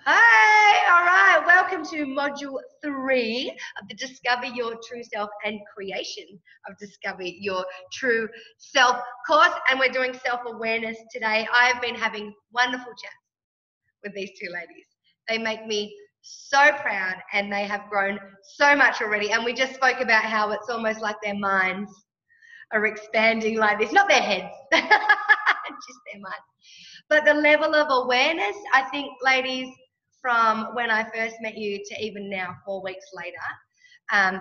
Hi, all right. Welcome to module 3 of the Discover Your True Self and Creation of Discover Your True Self course. And we're doing self-awareness today. I've been having wonderful chats with these two ladies. They make me so proud and they have grown so much already. And we just spoke about how it's almost like their minds are expanding like this, not their heads, just their minds. But the level of awareness, I think, ladies, from when I first met you to even now, 4 weeks later,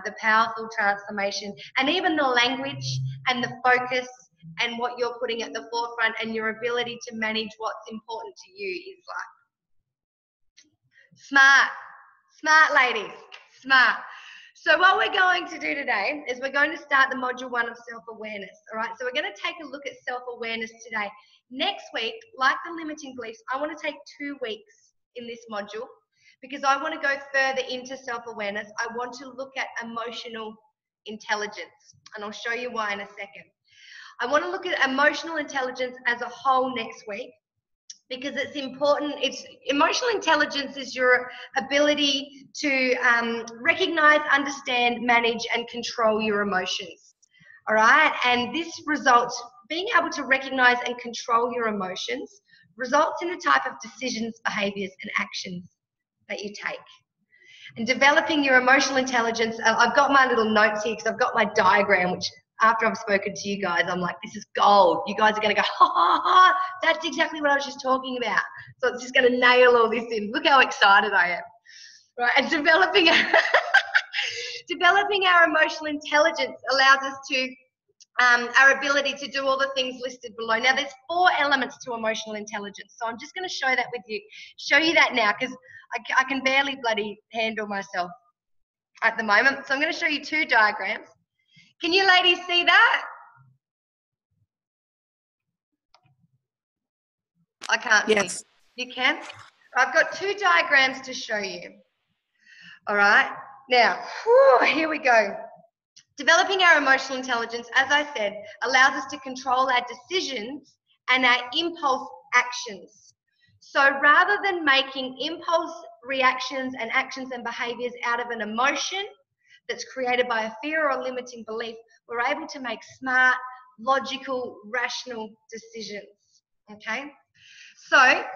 the powerful transformation and even the language and the focus and what you're putting at the forefront and your ability to manage what's important to you is like smart ladies, smart. So what we're going to do today is we're going to start the module 1 of self-awareness. All right, so we're going to take a look at self-awareness today. Next week, like the limiting beliefs, I want to take 2 weeks in this module because I want to go further into self-awareness. I want to look at emotional intelligence, and I'll show you why in a second. I want to look at emotional intelligence as a whole next week, because it's important. It's emotional intelligence is your ability to recognize, understand, manage, and control your emotions. All right, and this results, being able to recognize and control your emotions results in the type of decisions, behaviors, and actions that you take. And developing your emotional intelligence, I've got my little notes here because I've got my diagram, which after I've spoken to you guys, I'm like, this is gold. You guys are going to go, ha, ha, ha, that's exactly what I was just talking about. So it's just going to nail all this in. Look how excited I am. Right, and developing our emotional intelligence allows us to, our ability to do all the things listed below. Now, there's 4 elements to emotional intelligence. So I'm just going to show that with you, show you that now, because I can barely bloody handle myself at the moment. So I'm going to show you 2 diagrams. Can you ladies see that? I can't Yes. see. You can? I've got 2 diagrams to show you. All right. Now, here we go. Developing our emotional intelligence, as I said, allows us to control our decisions and our impulse actions. So rather than making impulse reactions and actions and behaviors out of an emotion that's created by a fear or limiting belief, we're able to make smart, logical, rational decisions. Okay? So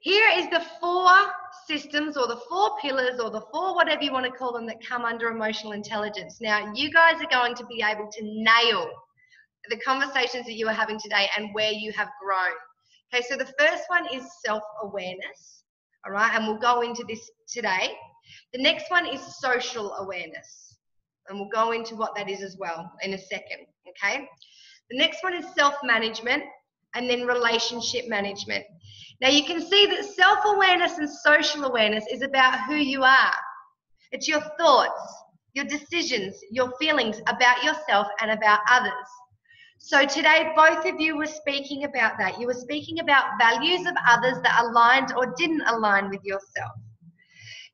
here is the 4 systems or the 4 pillars or the 4 whatever you want to call them that come under emotional intelligence. Now, you guys are going to be able to nail the conversations that you are having today and where you have grown. Okay, so the first one is self-awareness, all right, and we'll go into this today. The next one is social awareness, and we'll go into what that is as well in a second, okay? The next one is self-management, and then relationship management. Now you can see that self-awareness and social awareness is about who you are. It's your thoughts, your decisions, your feelings about yourself and about others. So today, both of you were speaking about that. You were speaking about values of others that aligned or didn't align with yourself.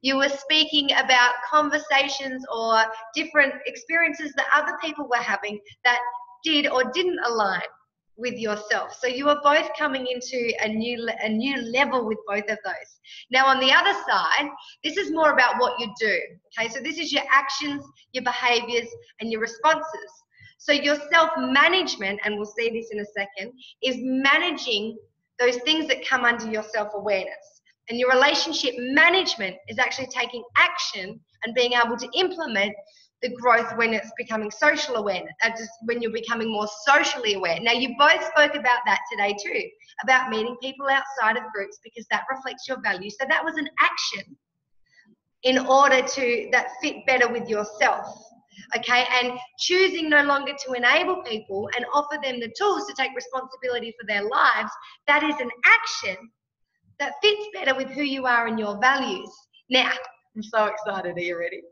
You were speaking about conversations or different experiences that other people were having that did or didn't align with yourself. So you are both coming into a new level with both of those. Now on the other side, this is more about what you do. Okay, so this is your actions, your behaviors, and your responses. So your self-management, and we'll see this in a second, is managing those things that come under your self-awareness. And your relationship management is actually taking action and being able to implement the growth when it's becoming social awareness, just when you're becoming more socially aware. Now, you both spoke about that today too, about meeting people outside of groups because that reflects your values. So that was an action in order to, that fit better with yourself. Okay, and choosing no longer to enable people and offer them the tools to take responsibility for their lives, that is an action that fits better with who you are and your values. Now, I'm so excited. Are you ready?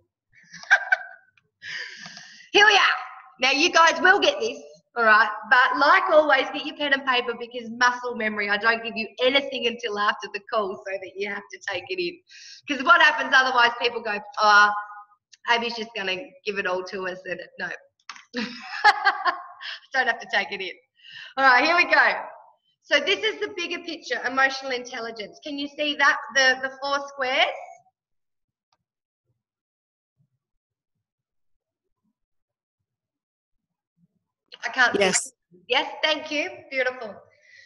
Here we are. Now, you guys will get this, all right? But like always, get your pen and paper because muscle memory, I don't give you anything until after the call so that you have to take it in. Because what happens otherwise, people go, oh, Abby's just going to give it all to us. And no. Don't have to take it in. All right, here we go. So this is the bigger picture, emotional intelligence. Can you see that, the 4 squares? I can't see. Yes. Yes, thank you. Beautiful.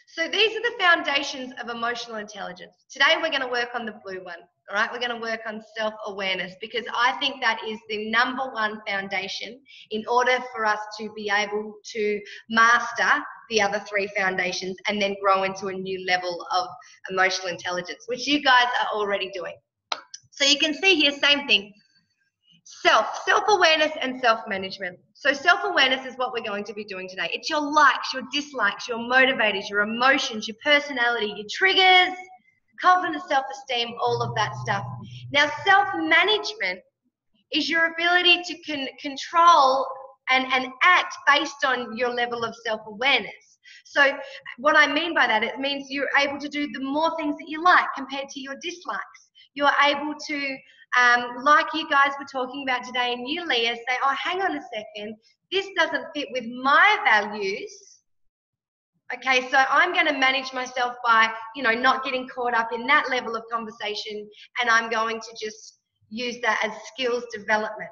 So these are the foundations of emotional intelligence. Today we're going to work on the blue one. All right, we're going to work on self-awareness because I think that is the #1 foundation in order for us to be able to master the other 3 foundations and then grow into a new level of emotional intelligence, which you guys are already doing. So you can see here, same thing. Self-awareness and self-management. So self-awareness is what we're going to be doing today. It's your likes, your dislikes, your motivators, your emotions, your personality, your triggers, confidence, self-esteem, all of that stuff. Now, self-management is your ability to control and act based on your level of self-awareness. So what I mean by that, it means you're able to do the more things that you like compared to your dislikes. You're able to, like you guys were talking about today, and you, Leah, say, oh, hang on a second, this doesn't fit with my values. Okay, so I'm going to manage myself by, not getting caught up in that level of conversation, and I'm going to just use that as skills development.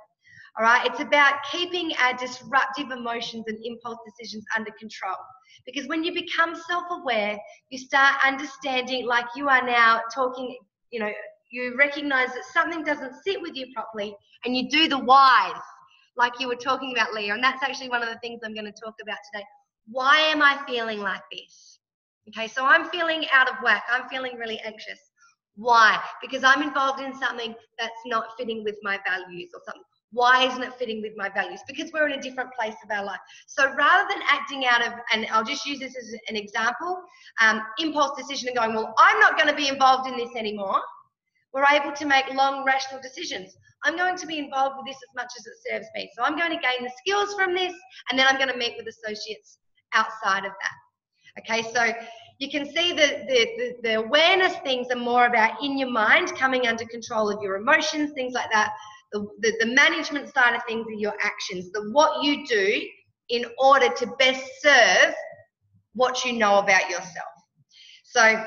All right, it's about keeping our disruptive emotions and impulse decisions under control. Because when you become self-aware, you start understanding, like you are now talking, you recognize that something doesn't sit with you properly, and you do the whys, like you were talking about, Leah. And that's actually one of the things I'm going to talk about today. Why am I feeling like this? Okay, so I'm feeling out of whack. I'm feeling really anxious. Why? Because I'm involved in something that's not fitting with my values or something. Why isn't it fitting with my values? Because we're in a different place of our life. So rather than acting out of, and I'll just use this as an example, impulse decision and going, well, I'm not going to be involved in this anymore. We're able to make long, rational decisions. I'm going to be involved with this as much as it serves me. So I'm going to gain the skills from this, and then I'm going to meet with associates outside of that. Okay, so you can see that the awareness things are more about in your mind, coming under control of your emotions, things like that. The management side of things are your actions, what you do in order to best serve what you know about yourself. So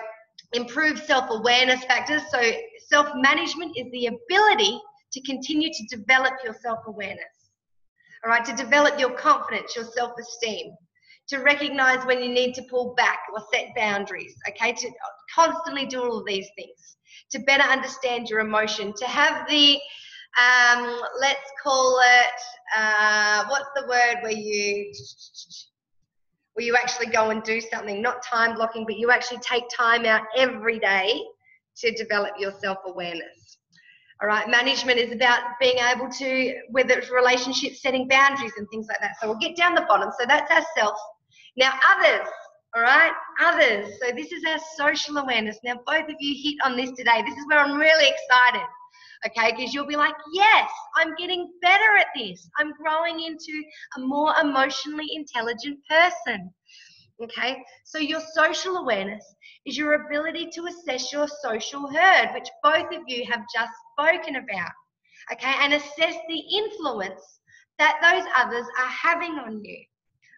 improve self-awareness factors. So self-management is the ability to continue to develop your self-awareness, all right, to develop your confidence, your self-esteem, to recognize when you need to pull back or set boundaries, okay, to constantly do all of these things, to better understand your emotion, to have the, let's call it, what's the word where you actually go and do something, not time blocking, but you actually take time out every day to develop your self-awareness. All right, management is about being able to, whether it's relationships, setting boundaries and things like that. So we'll get down the bottom. So that's ourselves. Now others, all right, others. So this is our social awareness. Now both of you hit on this today. This is where I'm really excited, okay, because you'll be like, yes, I'm getting better at this. I'm growing into a more emotionally intelligent person, okay? So your social awareness is your ability to assess your social herd, which both of you have just spoken about, okay, and assess the influence that those others are having on you,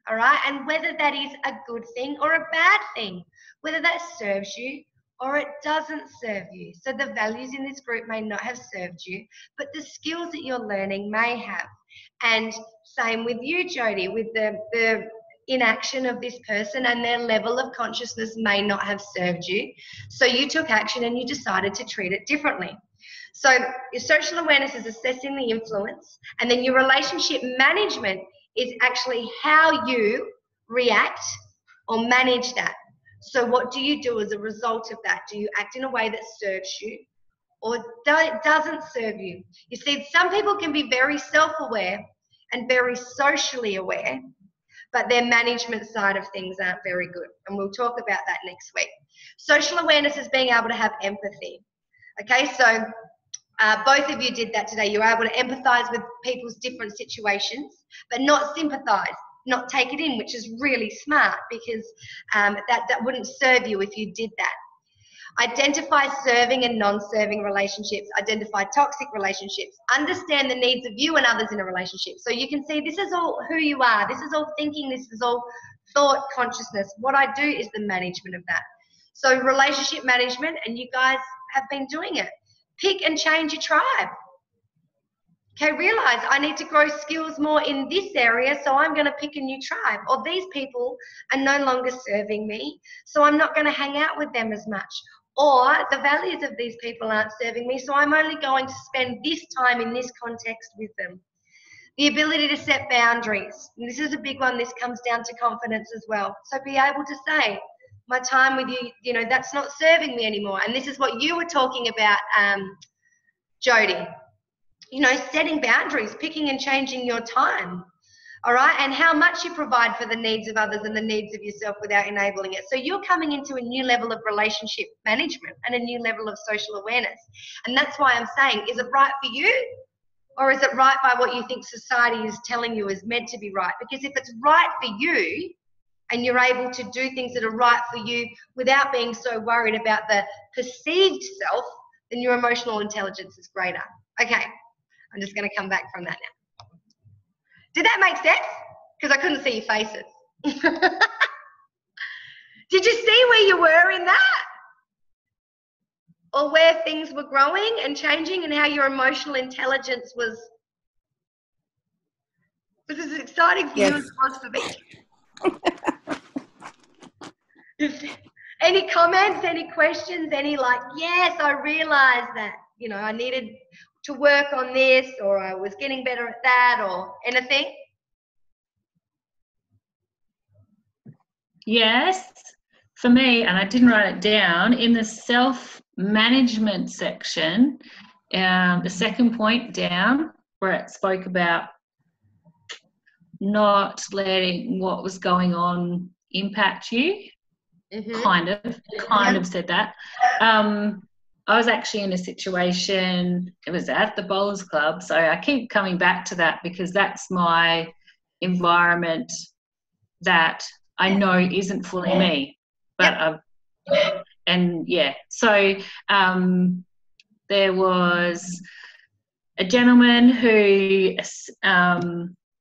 all right, and whether that is a good thing or a bad thing, whether that serves you or it doesn't serve you. So the values in this group may not have served you, but the skills that you're learning may have. And same with you, Jody, with the inaction of this person, and their level of consciousness may not have served you. So you took action and you decided to treat it differently. So your social awareness is assessing the influence, and then your relationship management is actually how you react or manage that. So what do you do as a result of that? Do you act in a way that serves you or doesn't serve you? You see, some people can be very self-aware and very socially aware, but their management side of things aren't very good. And we'll talk about that next week. Social awareness is being able to have empathy. Okay, so both of you did that today. You were able to empathize with people's different situations, but not sympathize, not take it in, which is really smart, because that wouldn't serve you if you did that. Identify serving and non-serving relationships. Identify toxic relationships. Understand the needs of you and others in a relationship. So you can see this is all who you are. This is all thinking. This is all thought, consciousness. What I do is the management of that. So relationship management, and you guys have been doing it. Pick and change your tribe. Okay, realize I need to grow skills more in this area, so I'm going to pick a new tribe. Or these people are no longer serving me, so I'm not going to hang out with them as much. Or the values of these people aren't serving me, so I'm only going to spend this time in this context with them. The ability to set boundaries. And this is a big one. This comes down to confidence as well. So be able to say, my time with you, you know, that's not serving me anymore. And this is what you were talking about, Jody. You know, setting boundaries, picking and changing your time, all right, and how much you provide for the needs of others and the needs of yourself without enabling it. So you're coming into a new level of relationship management and a new level of social awareness. And that's why I'm saying, is it right for you, or is it right by what you think society is telling you is meant to be right? Because if it's right for you and you're able to do things that are right for you without being so worried about the perceived self, then your emotional intelligence is greater. Okay. I'm just going to come back from that now. Did that make sense? Because I couldn't see your faces. Did you see where you were in that? Or where things were growing and changing and how your emotional intelligence was as exciting for you as it was for me? Any comments, any questions, any like, yes, I realized that, you know, I needed to work on this, or I was getting better at that, or anything? Yes, for me, and I didn't write it down, in the self-management section, the second point down, where it spoke about not letting what was going on impact you, kind of said that. I was actually in a situation, it was at the Bowls Club, so I keep coming back to that because that's my environment that I know isn't fully me. But so there was a gentleman who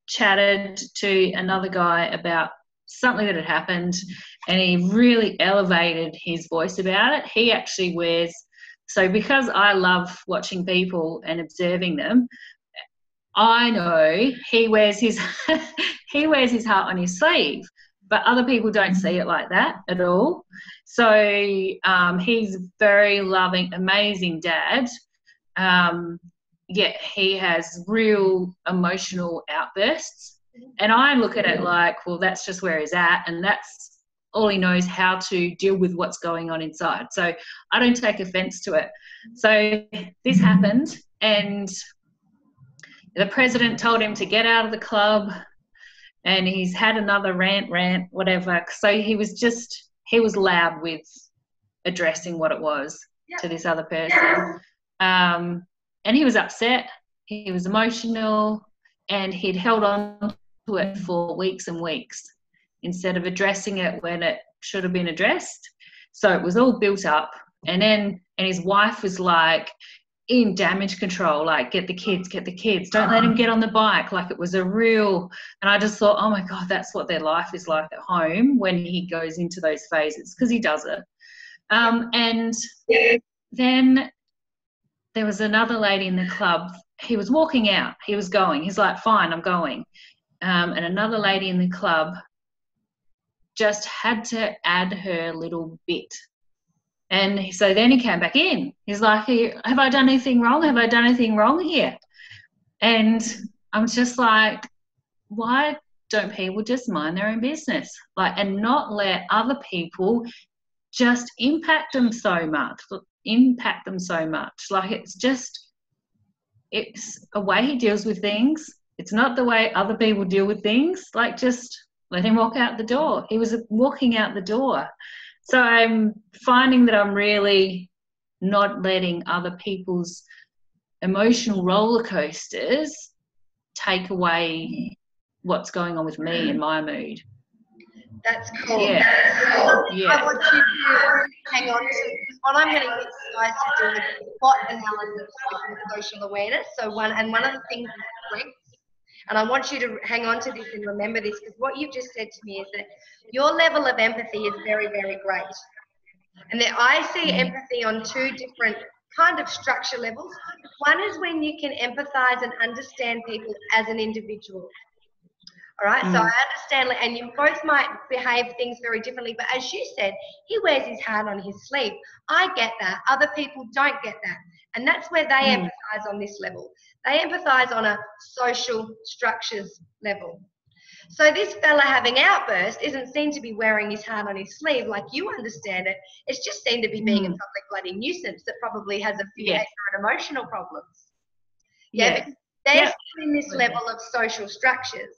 chatted to another guy about something that had happened, and he really elevated his voice about it. He actually wears, so because I love watching people and observing them, I know he wears his he wears his heart on his sleeve, but other people don't see it like that at all. So he's a very loving, amazing dad. He has real emotional outbursts, and I look at it like, well, that's just where he's at, and that's all he knows how to deal with what's going on inside. So I don't take offense to it. So this happened, and the president told him to get out of the club, and he's had another rant, whatever. So he was loud with addressing what it was to this other person. And he was upset, he was emotional, and he'd held on to it for weeks and weeks instead of addressing it when it should have been addressed. So it was all built up. And his wife was like in damage control, like, get the kids, don't let him get on the bike. Like, it was a real, and I just thought, oh my God, that's what their life is like at home when he goes into those phases, because he does it. And then there was another lady in the club. He was walking out. He was going. He's like, fine, I'm going. And another lady in the club just had to add her little bit. And so then he came back in. He's like, have I done anything wrong? Have I done anything wrong here? And I'm just like, why don't people just mind their own business? Like, and not let other people just impact them so much. Like, it's a way he deals with things. It's not the way other people deal with things. Like, just let him walk out the door. He was walking out the door. So I'm finding that I'm really not letting other people's emotional roller coasters take away what's going on with me and my mood. That's cool. Yeah. I want you to hang on to, because what I'm going to get you guys to do is SWOT analysis of social awareness. So one of the things is strengths, And I want you to hang on to this and remember this, because what you've just said to me is that your level of empathy is very, very great. And that I see empathy on two different kind of structure levels. One is when you can empathize and understand people as an individual. All right, so I understand, and you both might behave things very differently, but as you said, he wears his heart on his sleeve. I get that. Other people don't get that. And that's where they empathize on this level. They empathize on a social structures level. So this fella having outburst isn't seen to be wearing his heart on his sleeve like you understand it. It's just seen to be being a public bloody nuisance that probably has a few and emotional problems. Yeah, because they're still in this level of social structures.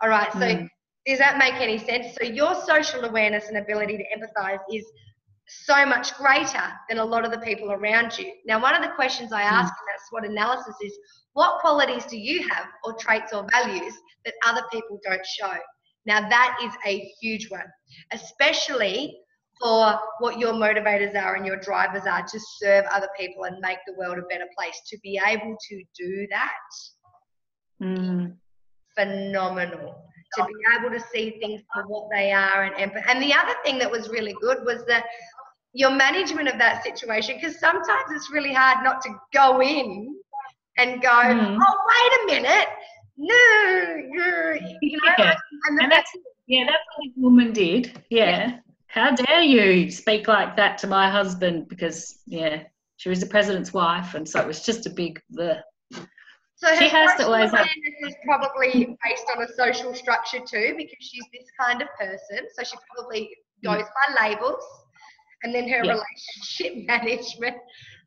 All right, so does that make any sense? So your social awareness and ability to empathize is so much greater than a lot of the people around you. Now, one of the questions I ask in that SWOT analysis is, what qualities do you have, or traits or values, that other people don't show? Now, that is a huge one, especially for what your motivators are and your drivers are to serve other people and make the world a better place. To be able to do that, phenomenal. To be able to see things for what they are and the other thing that was really good was that your management of that situation, because sometimes it's really hard not to go in and go, oh, wait a minute, no, you know, and that's what the woman did. How dare you speak like that to my husband? Because she was the president's wife, and so it was just a big So she has to always have. Is probably based on a social structure too, because she's this kind of person. So she probably goes by labels, and then her relationship management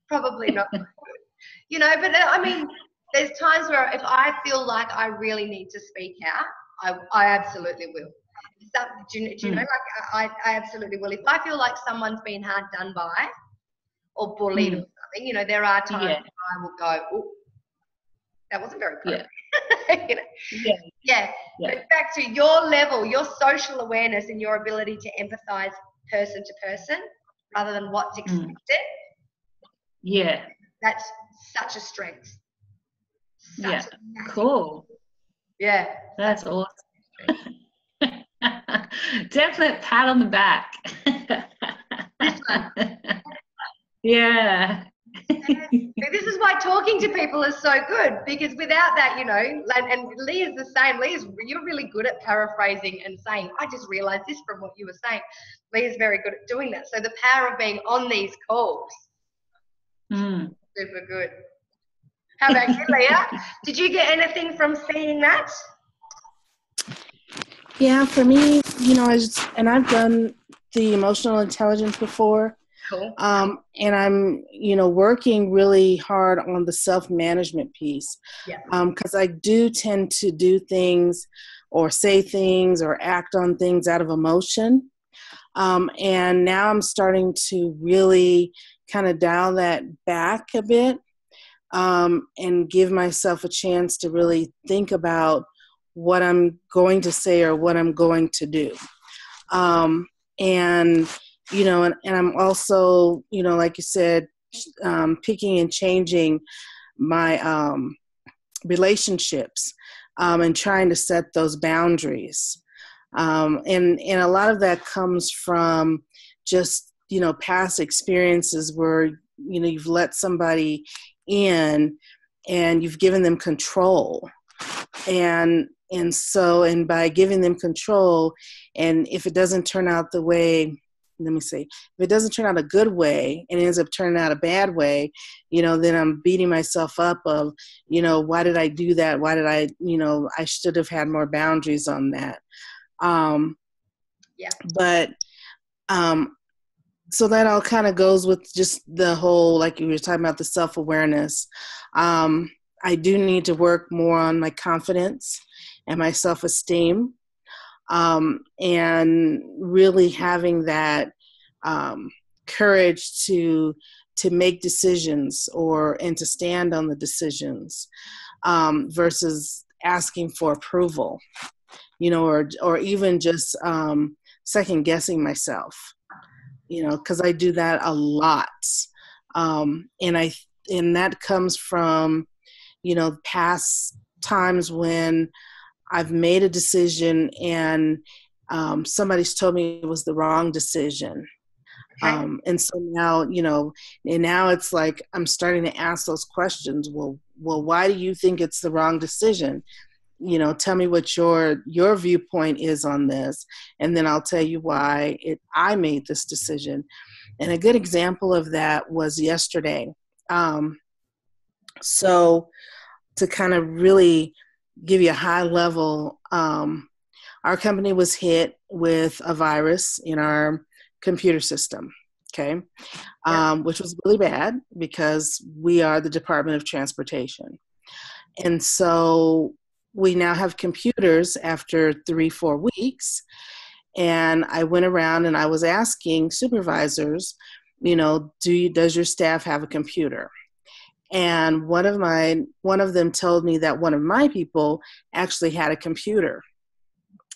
probably not good. You know, but I mean, there's times where if I feel like I really need to speak out, I absolutely will. Do you know, like I absolutely will. If I feel like someone's been hard done by or bullied or something, you know, there are times when I will go, oh, that wasn't very appropriate. You know? But back to your level, your social awareness and your ability to empathize person to person rather than what's expected. That's such a strength. Cool. Yeah. That's awesome. Definite pat on the back. This one. Yeah. This is why talking to people is so good, because without that, you know, and Lee is the same. You're really good at paraphrasing and saying, I just realized this from what you were saying. Lee is very good at doing that. So the power of being on these calls, super good. How about you, Leah? Did you get anything from seeing that? Yeah, for me, you know, I've done the emotional intelligence before. Cool. And I'm, you know, working really hard on the self-management piece. Because I do tend to do things or say things or act on things out of emotion. And now I'm starting to really kind of dial that back a bit and give myself a chance to really think about what I'm going to say or what I'm going to do. And you know, and I'm also, you know, like you said, picking and changing my relationships and trying to set those boundaries. And a lot of that comes from just, you know, past experiences where, you know, you've let somebody in and you've given them control. And by giving them control, and if it doesn't turn out the way, if it doesn't turn out a good way and it ends up turning out a bad way, you know, then I'm beating myself up of, you know, why did I do that? Why did I, you know, I should have had more boundaries on that. But so that all kind of goes with just the whole, like you were talking about, the self-awareness. I do need to work more on my confidence and my self-esteem. And really having that courage to make decisions and to stand on the decisions versus asking for approval, you know, or even just second guessing myself, you know, because I do that a lot. And that comes from, you know, past times when I've made a decision and somebody's told me it was the wrong decision. Okay. And so now, and now it's like I'm starting to ask those questions. Well, why do you think it's the wrong decision? Tell me what your viewpoint is on this, and then I'll tell you why I made this decision. And a good example of that was yesterday. So to kind of really give you a high level, our company was hit with a virus in our computer system, okay, which was really bad because we are the Department of Transportation. And so we now have computers after 3-4 weeks. And I went around and I was asking supervisors, does your staff have a computer? And one of them told me that one of my people actually had a computer.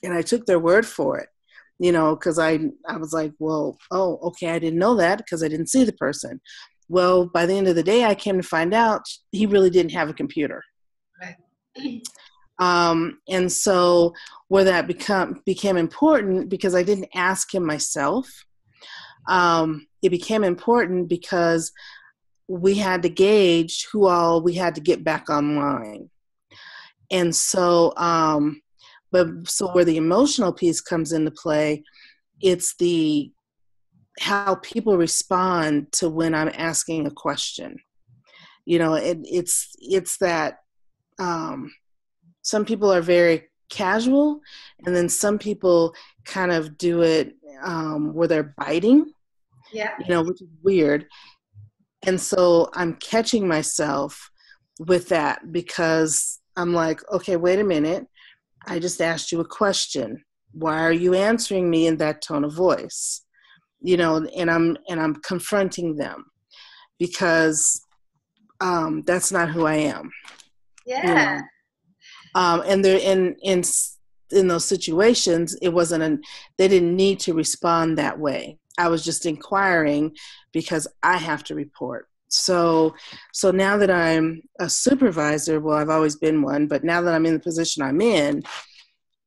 And I took their word for it, because I was like, well, oh, okay, I didn't know that because I didn't see the person. Well, by the end of the day, I came to find out he really didn't have a computer. Right. And so where that became important, because I didn't ask him myself, it became important because we had to gauge who all we had to get back online. And so, so where the emotional piece comes into play, it's how people respond to when I'm asking a question. It's that some people are very casual, and then some people kind of do it where they're biting, which is weird. And so I'm catching myself with that because I'm like, okay, wait a minute. I just asked you a question. Why are you answering me in that tone of voice? And I'm confronting them because that's not who I am. Yeah. And they're in those situations, they didn't need to respond that way. I was just inquiring because I have to report. So now that I'm a supervisor, well, I've always been one, but now that I'm in the position I'm in,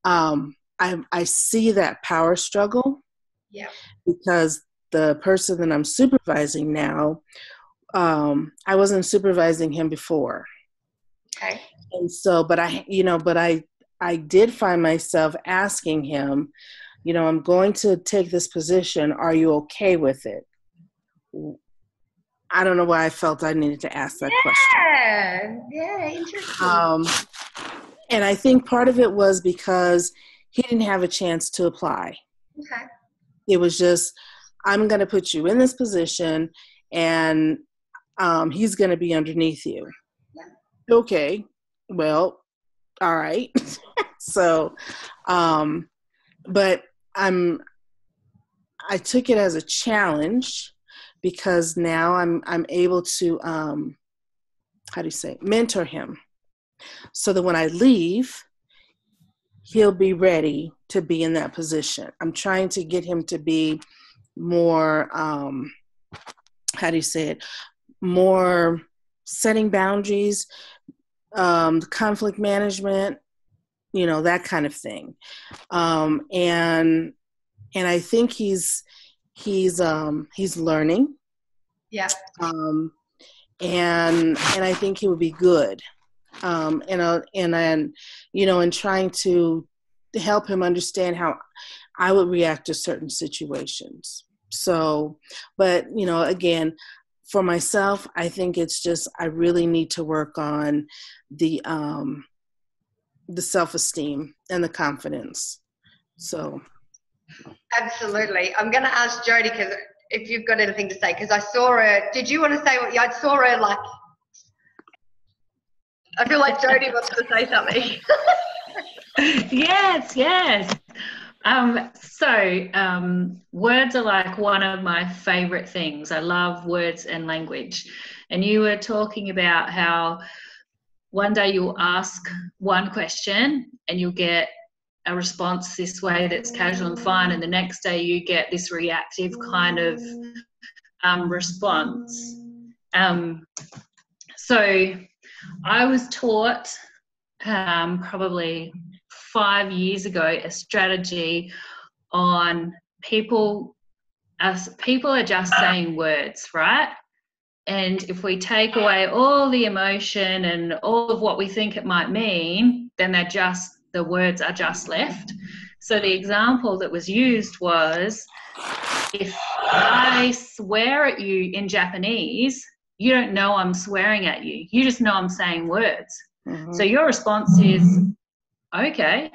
I see that power struggle. Yeah. Because the person that I'm supervising now, I wasn't supervising him before. Okay. And so, but I did find myself asking him, I'm going to take this position. Are you okay with it? I don't know why I felt I needed to ask that question. Yeah, interesting. And I think part of it was because he didn't have a chance to apply. Okay. It was just, I'm going to put you in this position, and he's going to be underneath you. Yeah. Okay. Well, all right. So, but I took it as a challenge because now I'm able to, mentor him so that when I leave, he'll be ready to be in that position. I'm trying to get him to be more, more setting boundaries, conflict management, that kind of thing. And I think he's learning. Yeah. And I think he would be good. And trying to help him understand how I would react to certain situations. So, but, again, for myself, I think it's just, I really need to work on the self-esteem and the confidence. So. Absolutely. I'm going to ask Jody because if you've got anything to say, because I saw her. Did you want to say what? I saw her like. I feel like Jody wants to say something. Yes. Words are like one of my favorite things. I love words and language. And you were talking about how one day you'll ask one question and you'll get a response this way that's casual and fine, and the next day you get this reactive kind of response. So I was taught probably 5 years ago a strategy on people are just saying words, right? And if we take away all the emotion and all of what we think it might mean, then the words are just left. So the example that was used was, if I swear at you in Japanese, you don't know I'm swearing at you. You just know I'm saying words. Mm-hmm. So your response is, okay,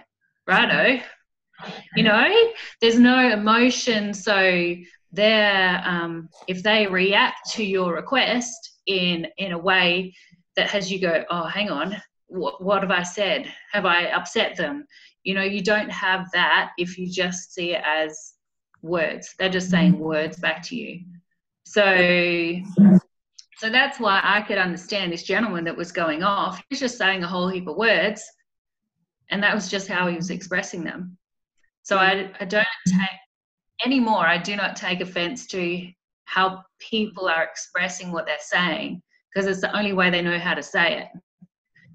righto. You know, there's no emotion. So if they react to your request in a way that has you go, oh, hang on, what have I said? Have I upset them? You know, you don't have that if you just see it as words. They're just saying words back to you. So that's why I could understand this gentleman that was going off. He was just saying a whole heap of words, and that was just how he was expressing them. So I don't anymore, I do not take offense to how people are expressing what they're saying, because it's the only way they know how to say it.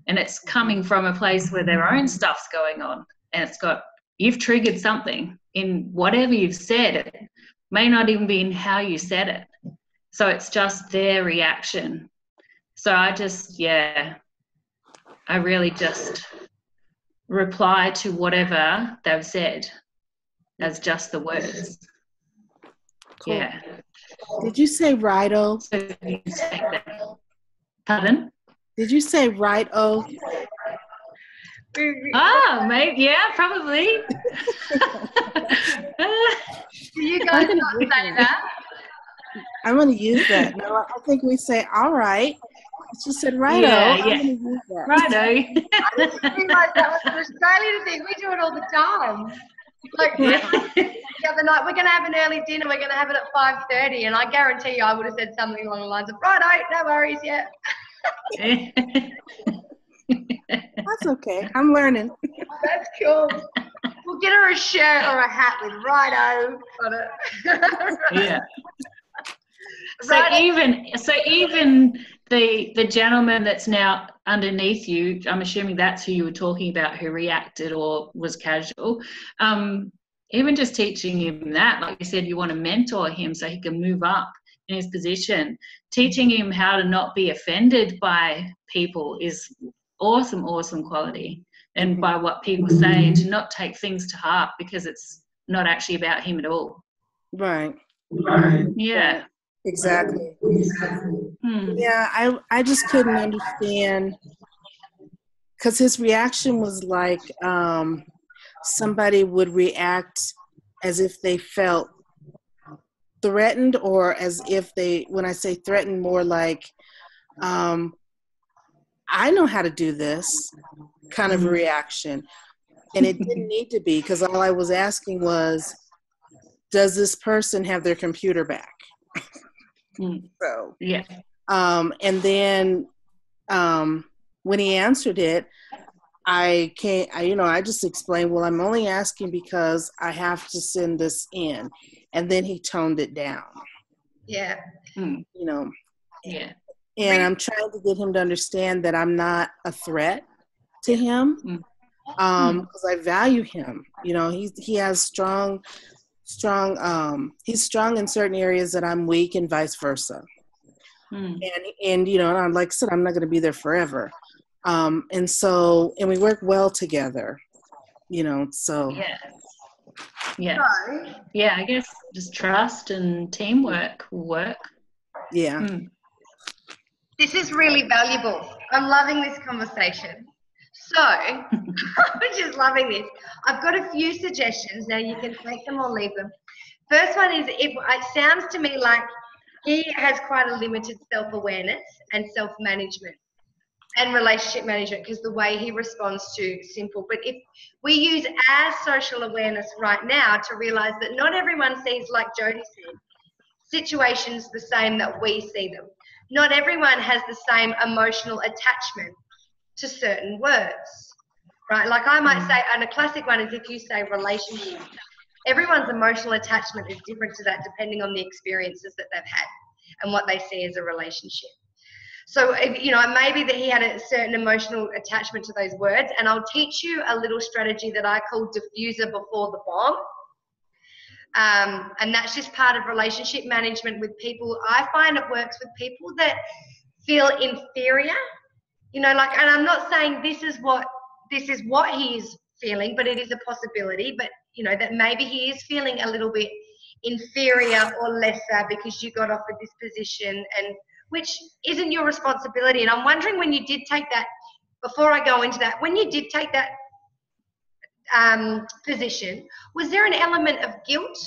And it's coming from a place where their own stuff's going on, and you've triggered something in whatever you've said. It may not even be in how you said it. So it's just their reaction. So I really just reply to whatever they've said as just the words. Cool. Yeah. Did you say righto? So you take that. Pardon? Did you say righto? Ah, maybe, yeah, probably. Do you guys not say that? I'm going to use that. No, I think we say, all right. She said, righto. Yeah, I'm going to use that. Righto. I didn't realize that was an Australian thing. We do it all the time. Like the other night, we're going to have an early dinner. We're going to have it at 5:30, and I guarantee you I would have said something along the lines of, righto, no worries, yeah. That's okay. I'm learning. That's cool. We'll get her a shirt or a hat with righto on it. Yeah. So even the gentleman that's now underneath you, I'm assuming that's who you were talking about, who reacted or was casual. Even just teaching him that, like you said, you want to mentor him so he can move up in his position. Teaching him how to not be offended by people is awesome quality, and by what people say, and to not take things to heart because it's not actually about him at all. Right. Yeah. Exactly. Yeah, I just couldn't understand, because his reaction was like somebody would react as if they felt threatened, or as if when I say threatened, more like I know how to do this kind of a reaction. And it didn't need to be, because all I was asking was, does this person have their computer back? So yeah. And then when he answered it, I just explained, well, I'm only asking because I have to send this in. And then he toned it down. Yeah. You know. Yeah. And I'm trying to get him to understand that I'm not a threat to him, because I value him. You know, he has strong. He's strong in certain areas that I'm weak, and vice versa. And you know, and like I said, I'm not going to be there forever. And we work well together. You know, so yeah. I guess just trust and teamwork will work. Yeah. This is really valuable. I'm loving this conversation. So, I'm just loving this. I've got a few suggestions. Now, you can take them or leave them. First one is, it sounds to me like he has quite a limited self-awareness and self-management and relationship management, because the way he responds to simple. But if we use our social awareness right now to realize that not everyone sees, like Jody said, situations the same that we see them. Not everyone has the same emotional attachment to certain words, right? Like I might say, and a classic one is if you say relationship, everyone's emotional attachment is different to that depending on the experiences that they've had and what they see as a relationship. So, it may be that he had a certain emotional attachment to those words. And I'll teach you a little strategy that I call diffuser before the bomb. And that's just part of relationship management with people. I find it works with people that feel inferior, and I'm not saying this is what he is feeling, but it is a possibility. But, that maybe he is feeling a little bit inferior or lesser because you got offered this position, and which isn't your responsibility. And I'm wondering, when you did take that, before I go into that, when you did take that position, was there an element of guilt?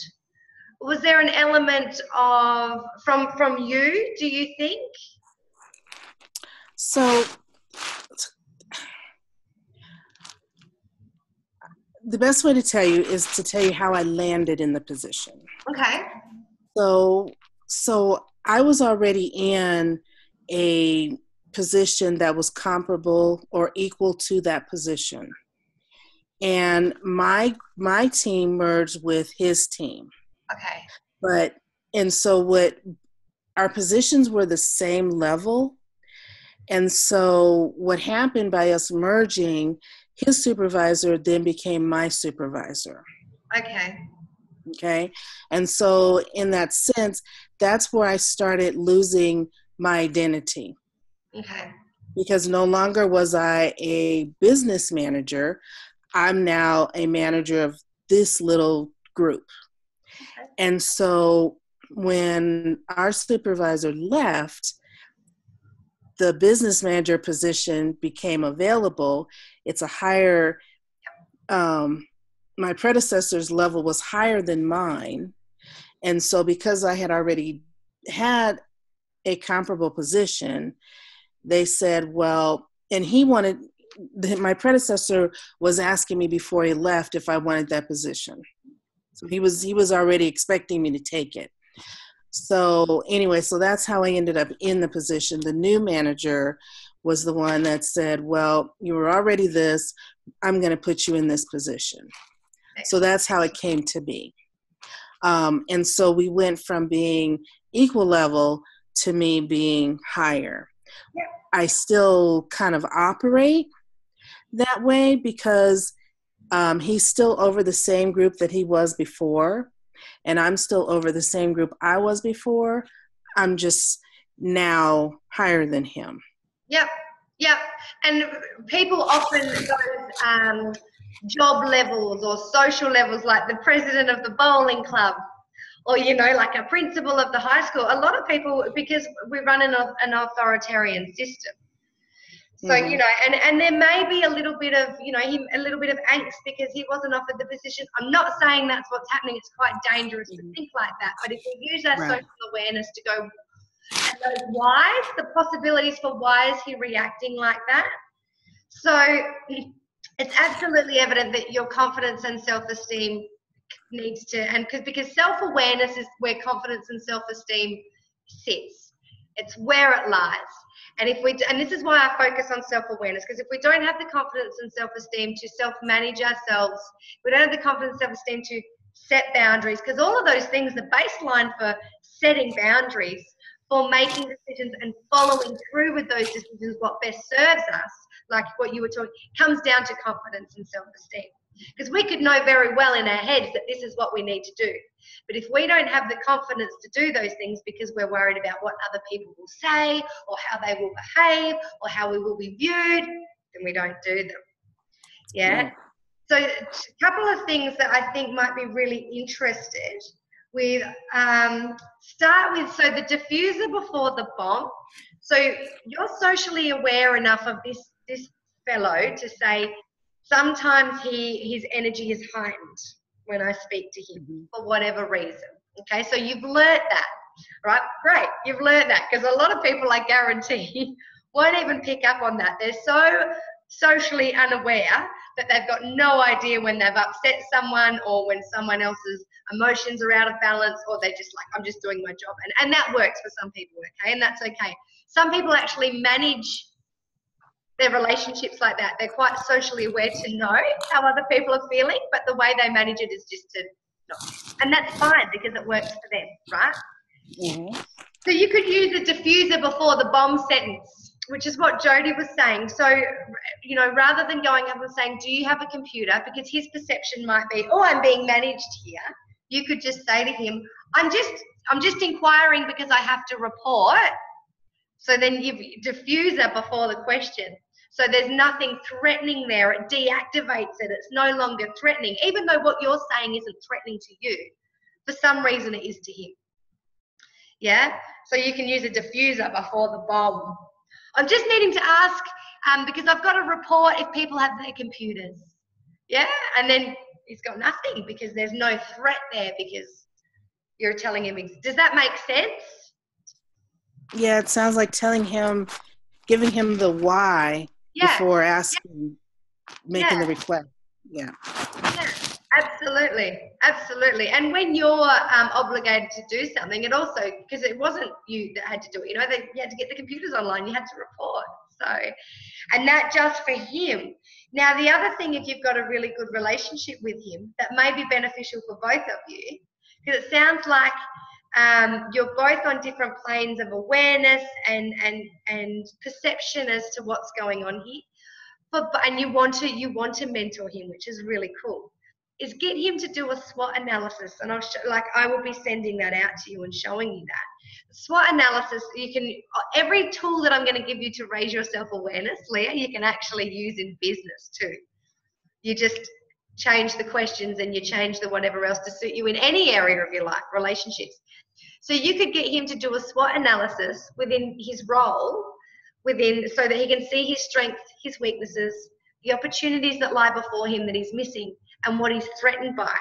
Was there an element of from you, do you think? So the best way to tell you is to tell you how I landed in the position. Okay. So I was already in a position that was comparable or equal to that position. And my team merged with his team. Okay. So our positions were the same level. And so what happened by us merging, his supervisor then became my supervisor. Okay. And so in that sense, that's where I started losing my identity. Okay. Because no longer was I a business manager. I'm now a manager of this little group. Okay. And so when our supervisor left, the business manager position became available. It's a higher, my predecessor's level was higher than mine. And so because I had already had a comparable position, they said, well, and my predecessor was asking me before he left if I wanted that position. So he was already expecting me to take it. So anyway, so that's how I ended up in the position. The new manager was the one that said, well, you were already this, I'm going to put you in this position. So that's how it came to be. And so we went from being equal level to me being higher. Yeah. I still kind of operate that way because he's still over the same group that he was before. And I'm still over the same group I was before. I'm just now higher than him. Yep. And people often those job levels or social levels, like the president of the bowling club, or like a principal of the high school. A lot of people, because we run an authoritarian system. So, and there may be a little bit of, a little bit of angst because he wasn't offered the position. I'm not saying that's what's happening. It's quite dangerous to think like that. But if we use our social awareness to go, and those whys, the possibilities for why is he reacting like that? So it's absolutely evident that your confidence and self-esteem needs to, and because self-awareness is where confidence and self-esteem sits. It's where it lies. And and this is why I focus on self-awareness, because if we don't have the confidence and self-esteem to self-manage ourselves, we don't have the confidence and self-esteem to set boundaries, because all of those things, the baseline for setting boundaries, for making decisions and following through with those decisions, what best serves us, like what you were talking, comes down to confidence and self-esteem. Because we could know very well in our heads that this is what we need to do. But if we don't have the confidence to do those things because we're worried about what other people will say or how they will behave or how we will be viewed, then we don't do them. Yeah. So a couple of things that I think might be really interested with, start with, so the diffuser before the bomb. So you're socially aware enough of this fellow to say, sometimes his energy is heightened when I speak to him for whatever reason. Okay, so you've learnt that, right? Great, you've learnt that, because a lot of people, I guarantee, won't even pick up on that. They're so socially unaware that they've got no idea when they've upset someone or when someone else's emotions are out of balance, or they're just like, I'm just doing my job. And that works for some people, okay? And that's okay. Some people actually manage their relationships like that. They're quite socially aware to know how other people are feeling, but the way they manage it is just to not. And that's fine because it works for them, right? Mm-hmm. So you could use a diffuser before the bomb sentence, which is what Jody was saying. So, you know, rather than going up and saying, do you have a computer? Because his perception might be, oh, I'm being managed here. You could just say to him, I'm just inquiring because I have to report. So then you diffuser before the question. So there's nothing threatening there. It deactivates it. It's no longer threatening, even though what you're saying isn't threatening to you. For some reason, it is to him. Yeah? So you can use a diffuser before the bomb. I'm just needing to ask, because I've got to report if people have their computers. Yeah? And then he's got nothing because there's no threat there because you're telling him. Does that make sense? Yeah, it sounds like giving him the why before asking, making the request. Yeah. Yeah, absolutely. Absolutely. And when you're obligated to do something, it also, because it wasn't you that had to do it, you know, you had to get the computers online, you had to report. So, and that just for him. Now, the other thing, if you've got a really good relationship with him, that may be beneficial for both of you, because it sounds like you're both on different planes of awareness and perception as to what's going on here. And you want to mentor him, which is really cool. Is get him to do a SWOT analysis, and I will be sending that out to you and showing you that. SWOT analysis, every tool that I'm going to give you to raise your self-awareness, Leah, you can actually use in business too. You just change the questions and you change the whatever else to suit you in any area of your life, relationships. So you could get him to do a SWOT analysis within his role, so that he can see his strengths, his weaknesses, the opportunities that lie before him that he's missing, and what he's threatened by.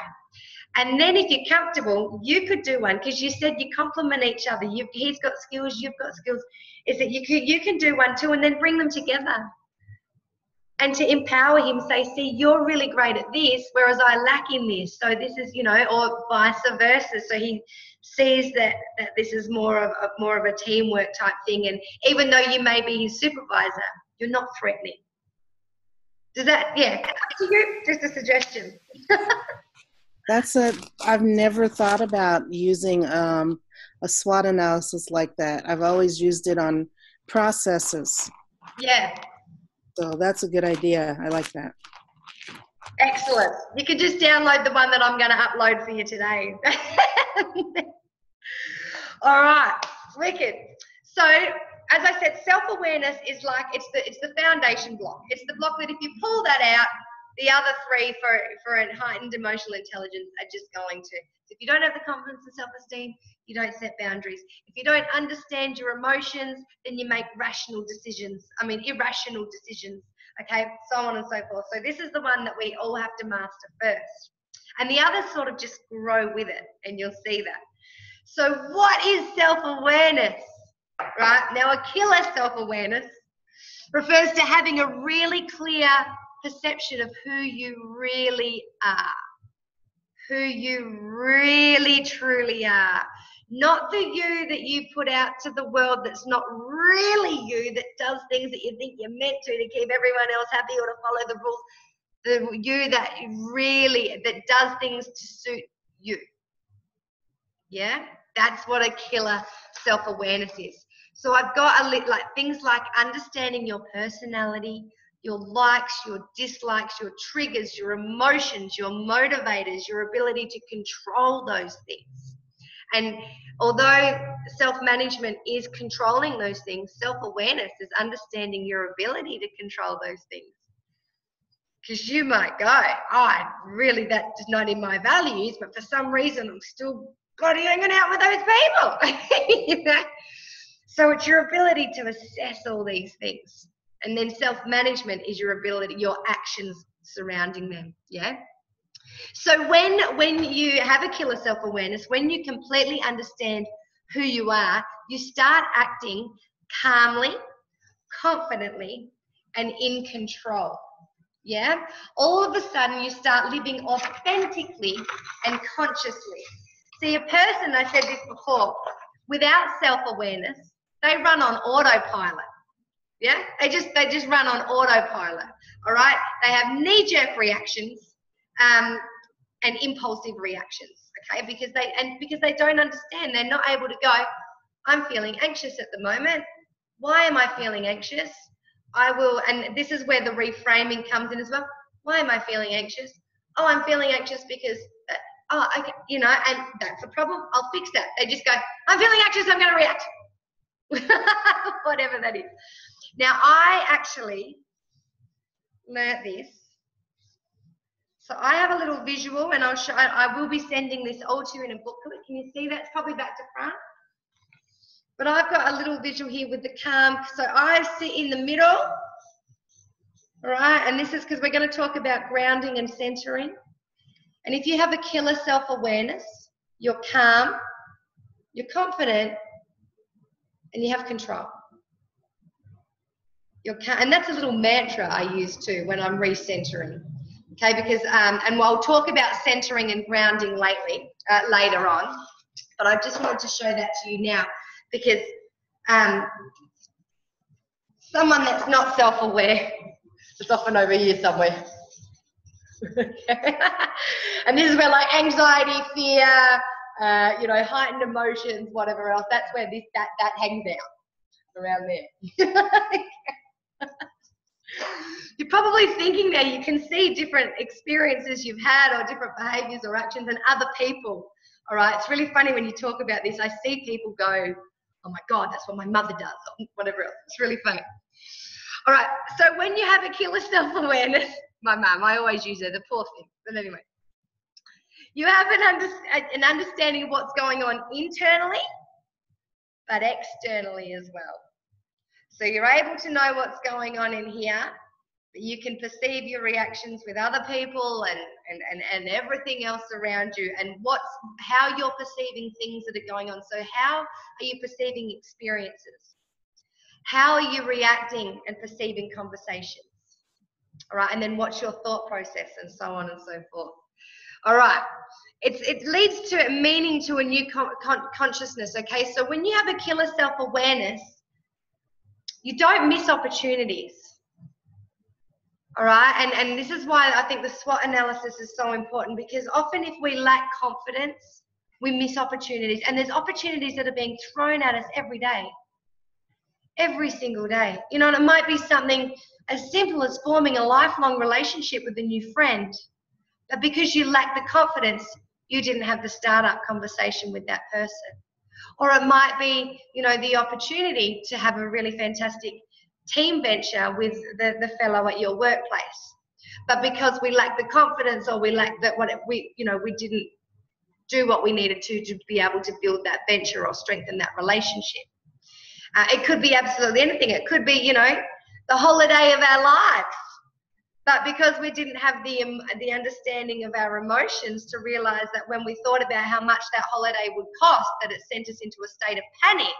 And then if you're comfortable, you could do one, because you said you complement each other. He's got skills, you've got skills. Is that you can do one too, and then bring them together. And to empower him, say, see, you're really great at this, whereas I lack in this. So this is, or vice versa. So he sees that this is more of a teamwork type thing. And even though you may be his supervisor, you're not threatening. Does that, up to you, just a suggestion. I've never thought about using a SWOT analysis like that. I've always used it on processes. Yeah. So that's a good idea. I like that. Excellent. You can just download the one that I'm going to upload for you today. All right. Wicked. So, as I said, self-awareness is like, it's the foundation block. It's the block that if you pull that out, the other three for a heightened emotional intelligence are just going to. So if you don't have the confidence and self-esteem, you don't set boundaries. If you don't understand your emotions, then you make irrational decisions, okay, so on and so forth. So this is the one that we all have to master first. And the others sort of just grow with it, and you'll see that. So what is self-awareness? Right? Now, a killer self-awareness refers to having a really clear perception of who you really are, who you really truly are. Not the you that you put out to the world that's not really you, that does things that you think you're meant to keep everyone else happy or to follow the rules. The you that does things to suit you. Yeah? That's what a killer self-awareness is. So I've got things like understanding your personality, your likes, your dislikes, your triggers, your emotions, your motivators, your ability to control those things. And although self-management is controlling those things, self-awareness is understanding your ability to control those things. Because you might go, that's not in my values, but for some reason I'm still bloody hanging out with those people. So it's your ability to assess all these things. And then self-management is your ability, your actions surrounding them, yeah? So when you have a killer self-awareness, when you completely understand who you are, you start acting calmly, confidently, and in control, yeah? All of a sudden, you start living authentically and consciously. See, a person, I said this before, without self-awareness, they run on autopilot. Yeah, they just run on autopilot. All right, they have knee-jerk reactions and impulsive reactions. Okay, because they don't understand. They're not able to go, I'm feeling anxious at the moment. Why am I feeling anxious? I will, and this is where the reframing comes in as well. Why am I feeling anxious? Oh, I'm feeling anxious because, okay, you know, and that's a problem. I'll fix that. They just go, I'm feeling anxious, I'm going to react. Whatever that is. Now, I actually learnt this. So I have a little visual, and I will be sending this all to you in a booklet. Can you see that? It's probably back to front. But I've got a little visual here with the calm. So I sit in the middle, all right? And this is because we're going to talk about grounding and centering. And if you have a killer self-awareness, you're calm, you're confident, and you have control. You're calm, and that's a little mantra I use too when I'm recentering. Okay, because, and we'll talk about centering and grounding later on, but I just wanted to show that to you now because someone that's not self-aware is often over here somewhere. And this is where like anxiety, fear, you know, heightened emotions, whatever else, that's where that hangs out around there. You're probably thinking there, you can see different experiences you've had or different behaviors or actions in other people. All right, it's really funny when you talk about this. I see people go, oh my God, that's what my mother does, or whatever else. It's really funny. All right, so when you have a killer self-awareness, my mum, I always use her, the poor thing, but anyway. You have an understanding of what's going on internally, but externally as well. So you're able to know what's going on in here, but you can perceive your reactions with other people and everything else around you and how you're perceiving things that are going on. So how are you perceiving experiences? How are you reacting and perceiving conversations? All right, and then what's your thought process and so on and so forth. All right, it leads to meaning to a new consciousness, okay? So when you have a killer self-awareness, you don't miss opportunities. All right, and this is why I think the SWOT analysis is so important, because often if we lack confidence, we miss opportunities. And there's opportunities that are being thrown at us every day. Every single day. You know, and it might be something as simple as forming a lifelong relationship with a new friend. But because you lack the confidence, you didn't have the startup conversation with that person. Or it might be, you know, the opportunity to have a really fantastic team venture with the fellow at your workplace. But because we lack the confidence, or we lack that, we didn't do what we needed to be able to build that venture or strengthen that relationship. It could be absolutely anything. It could be, you know, the holiday of our lives. But because we didn't have the understanding of our emotions to realize that when we thought about how much that holiday would cost, that it sent us into a state of panic,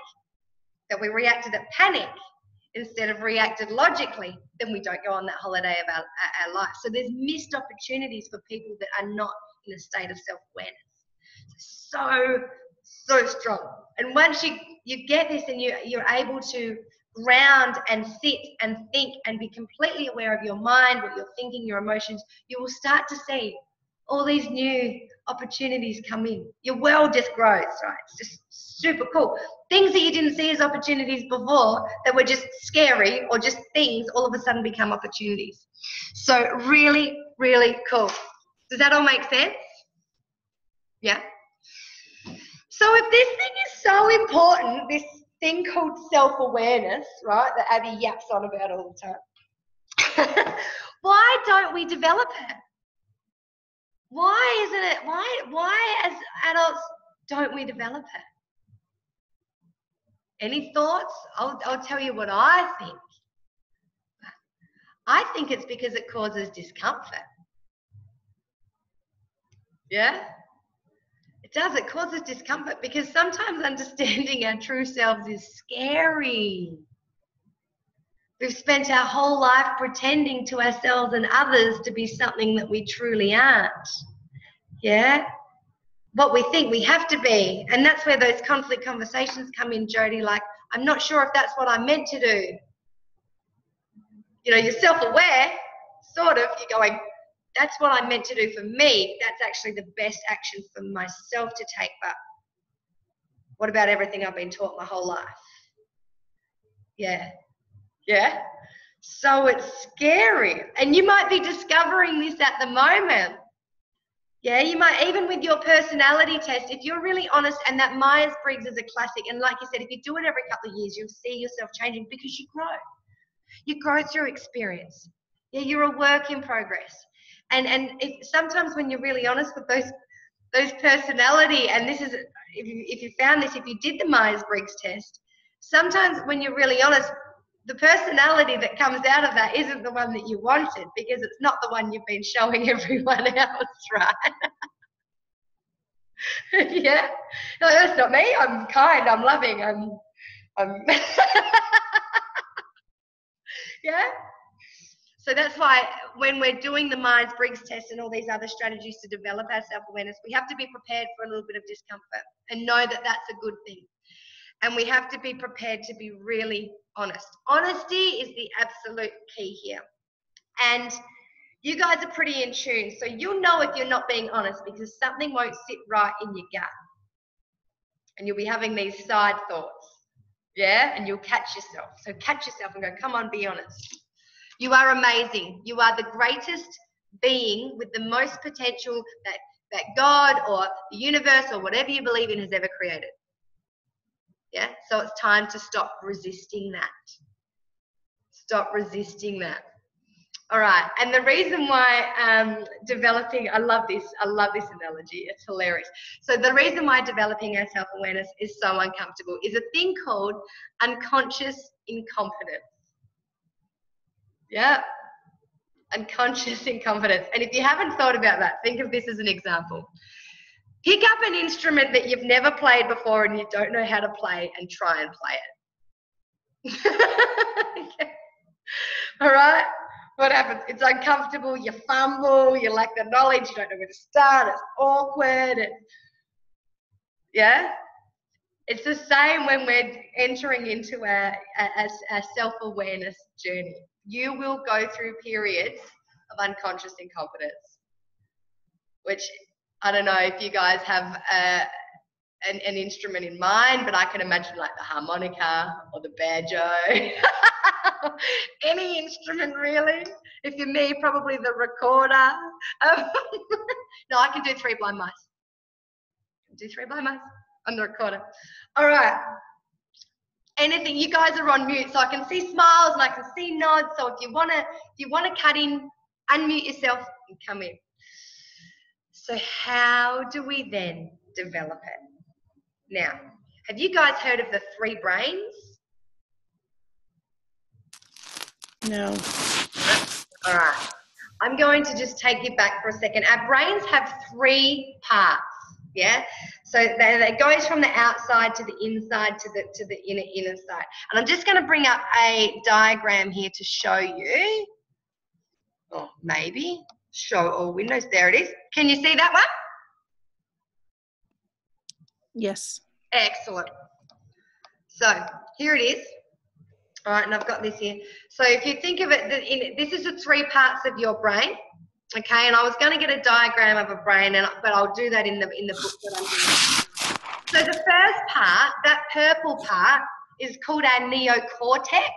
that we reacted at panic instead of reacted logically, then we don't go on that holiday of our life. So there's missed opportunities for people that are not in a state of self-awareness. So strong. And once you get this and you're able to ground and sit and think and be completely aware of your mind, what you're thinking, your emotions, you will start to see all these new opportunities come in. Your world just grows, right? It's just super cool. Things that you didn't see as opportunities before that were just scary or just things, all of a sudden become opportunities. So really, really cool. Does that all make sense? Yeah? So if this thing is so important, this thing called self-awareness, right, that Abby yaps on about all the time, why don't we develop it? Why isn't it, why as adults don't we develop it? Any thoughts? I'll tell you what I think. I think it's because it causes discomfort. Yeah? It does. It causes discomfort because sometimes understanding our true selves is scary. We've spent our whole life pretending to ourselves and others to be something that we truly aren't. Yeah? What we think we have to be. And that's where those conflict conversations come in, Jody, like, I'm not sure if that's what I'm meant to do. You know, you're self-aware, sort of, you're going, that's what I'm meant to do for me. That's actually the best action for myself to take. But What about everything I've been taught my whole life? Yeah. Yeah. So it's scary. And you might be discovering this at the moment. Yeah, you might, even with your personality test, if you're really honest, and that Myers-Briggs is a classic, and like you said, if you do it every couple of years, you'll see yourself changing because you grow. You grow through experience. Yeah, you're a work in progress. And sometimes when you're really honest with those personality, and this is, if you found this, if you did the Myers-Briggs test, sometimes when you're really honest, the personality that comes out of that isn't the one that you wanted, because it's not the one you've been showing everyone else, right? Yeah, no, that's not me. I'm kind, I'm loving, I'm yeah. So that's why when we're doing the Myers-Briggs test and all these other strategies to develop our self-awareness, we have to be prepared for a little bit of discomfort and know that that's a good thing. And we have to be prepared to be really honest. Honesty is the absolute key here. And you guys are pretty in tune. So you'll know if you're not being honest, because something won't sit right in your gut. And you'll be having these side thoughts. Yeah? And you'll catch yourself. So catch yourself and go, come on, be honest. You are amazing. You are the greatest being with the most potential that God or the universe or whatever you believe in has ever created. Yeah, so it's time to stop resisting that. Stop resisting that. All right, and the reason why developing, I love this analogy, it's hilarious. So the reason why developing our self-awareness is so uncomfortable is a thing called unconscious incompetence. Yeah, unconscious incompetence. And if you haven't thought about that, think of this as an example. Pick up an instrument that you've never played before and you don't know how to play, and try and play it. Yeah. All right? What happens? It's uncomfortable, you fumble, you lack the knowledge, you don't know where to start, it's awkward. Yeah? It's the same when we're entering into our self-awareness journey. You will go through periods of unconscious incompetence, which I don't know if you guys have an instrument in mind, but I can imagine like the harmonica or the banjo. Any instrument really. If you're me, probably the recorder. No, I can do 3 blind mice. Do 3 blind mice on the recorder. All right. Anything. You guys are on mute, so I can see smiles and I can see nods. So if you wanna cut in, unmute yourself and come in. So how do we then develop it? Now, have you guys heard of the 3 brains? No. All right. I'm going to just take you back for a second. Our brains have 3 parts, yeah? So that goes from the outside to the inside to the inner side. And I'm just going to bring up a diagram here to show you. Or maybe show all windows. There it is. Can you see that one? Yes. Excellent. So here it is. All right, and I've got this here. So if you think of it, this is the 3 parts of your brain, okay? And I was going to get a diagram of a brain, but I'll do that in the book that I'm doing. So the first part, that purple part, is called our neocortex.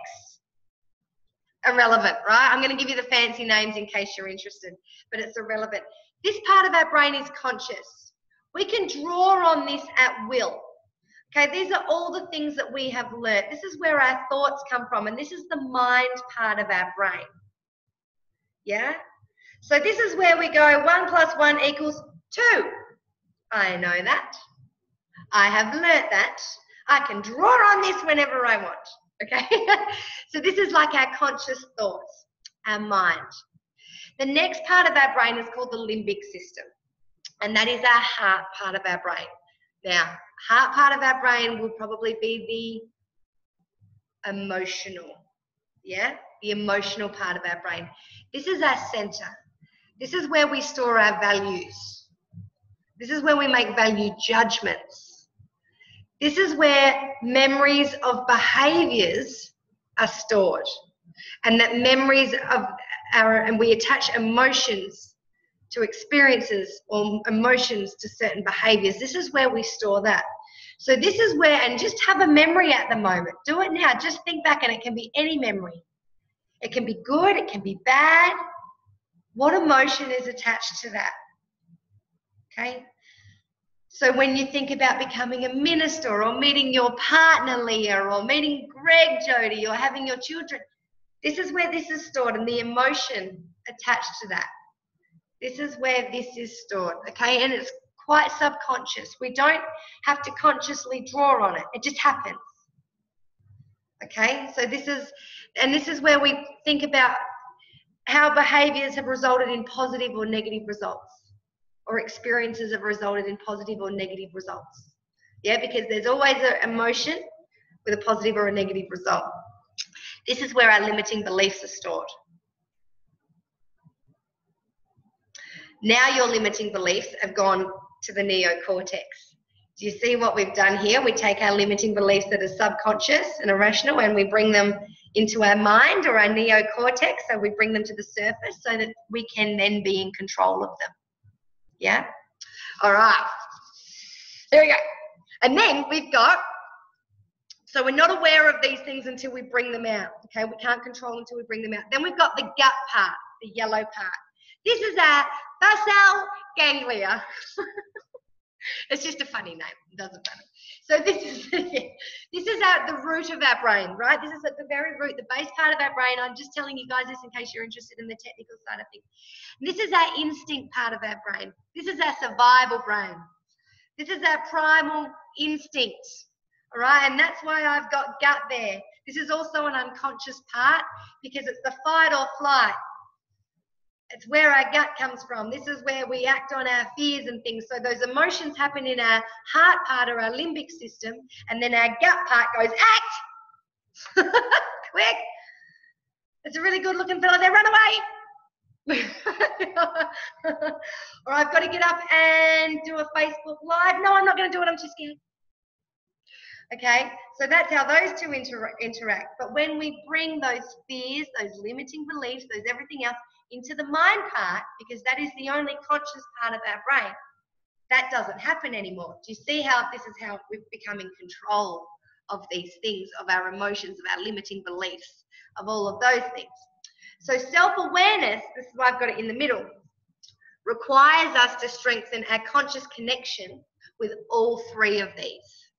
Irrelevant, right? I'm going to give you the fancy names in case you're interested, but it's irrelevant. This part of our brain is conscious. We can draw on this at will. Okay, these are all the things that we have learnt. This is where our thoughts come from, and this is the mind part of our brain. Yeah? So this is where we go 1 + 1 = 2. I know that. I have learnt that. I can draw on this whenever I want. Okay? So this is like our conscious thoughts, our mind. The next part of our brain is called the limbic system, and that is our heart part of our brain. Now, heart part of our brain will probably be the emotional, yeah? The emotional part of our brain. This is our center. This is where we store our values. This is where we make value judgments. This is where memories of behaviors are stored, and that memories of and we attach emotions to experiences or emotions to certain behaviors. This is where we store that. So this is where, and just have a memory at the moment. Do it now. Just think back, and it can be any memory. It can be good, it can be bad. What emotion is attached to that? Okay? So when you think about becoming a minister, or meeting your partner, Leah, or meeting Greg, Jody, or having your children, this is where this is stored, and the emotion attached to that. This is where this is stored, okay? And it's quite subconscious. We don't have to consciously draw on it. It just happens. Okay? So this is where we think about how behaviors have resulted in positive or negative results, or experiences have resulted in positive or negative results. Yeah, because there's always an emotion with a positive or a negative result. This is where our limiting beliefs are stored. Now your limiting beliefs have gone to the neocortex. Do you see what we've done here? We take our limiting beliefs that are subconscious and irrational, and we bring them into our mind or our neocortex, so we bring them to the surface so that we can then be in control of them. Yeah? All right. There we go. And then we've got, so we're not aware of these things until we bring them out. Okay? We can't control them until we bring them out. Then we've got the gut part, the yellow part. This is our basal ganglia. It's just a funny name. It doesn't matter. So this is the root of our brain, right? This is at the very root, the base part of our brain. I'm just telling you guys this in case you're interested in the technical side of things. This is our instinct part of our brain. This is our survival brain. This is our primal instinct, all right? And that's why I've got gut there. This is also an unconscious part because it's the fight or flight. It's where our gut comes from. This is where we act on our fears and things. So those emotions happen in our heart part or our limbic system, and then our gut part goes, act! Quick! It's a really good looking fella there, run away! Or I've got to get up and do a Facebook Live. No, I'm not going to do it, I'm too scared. Okay, so that's how those two interact. But when we bring those fears, those limiting beliefs, those everything else into the mind part, because that is the only conscious part of our brain, that doesn't happen anymore. Do you see how this is how we've become in control of these things, of our emotions, of our limiting beliefs, of all of those things? So self-awareness, this is why I've got it in the middle, requires us to strengthen our conscious connection with all three of these.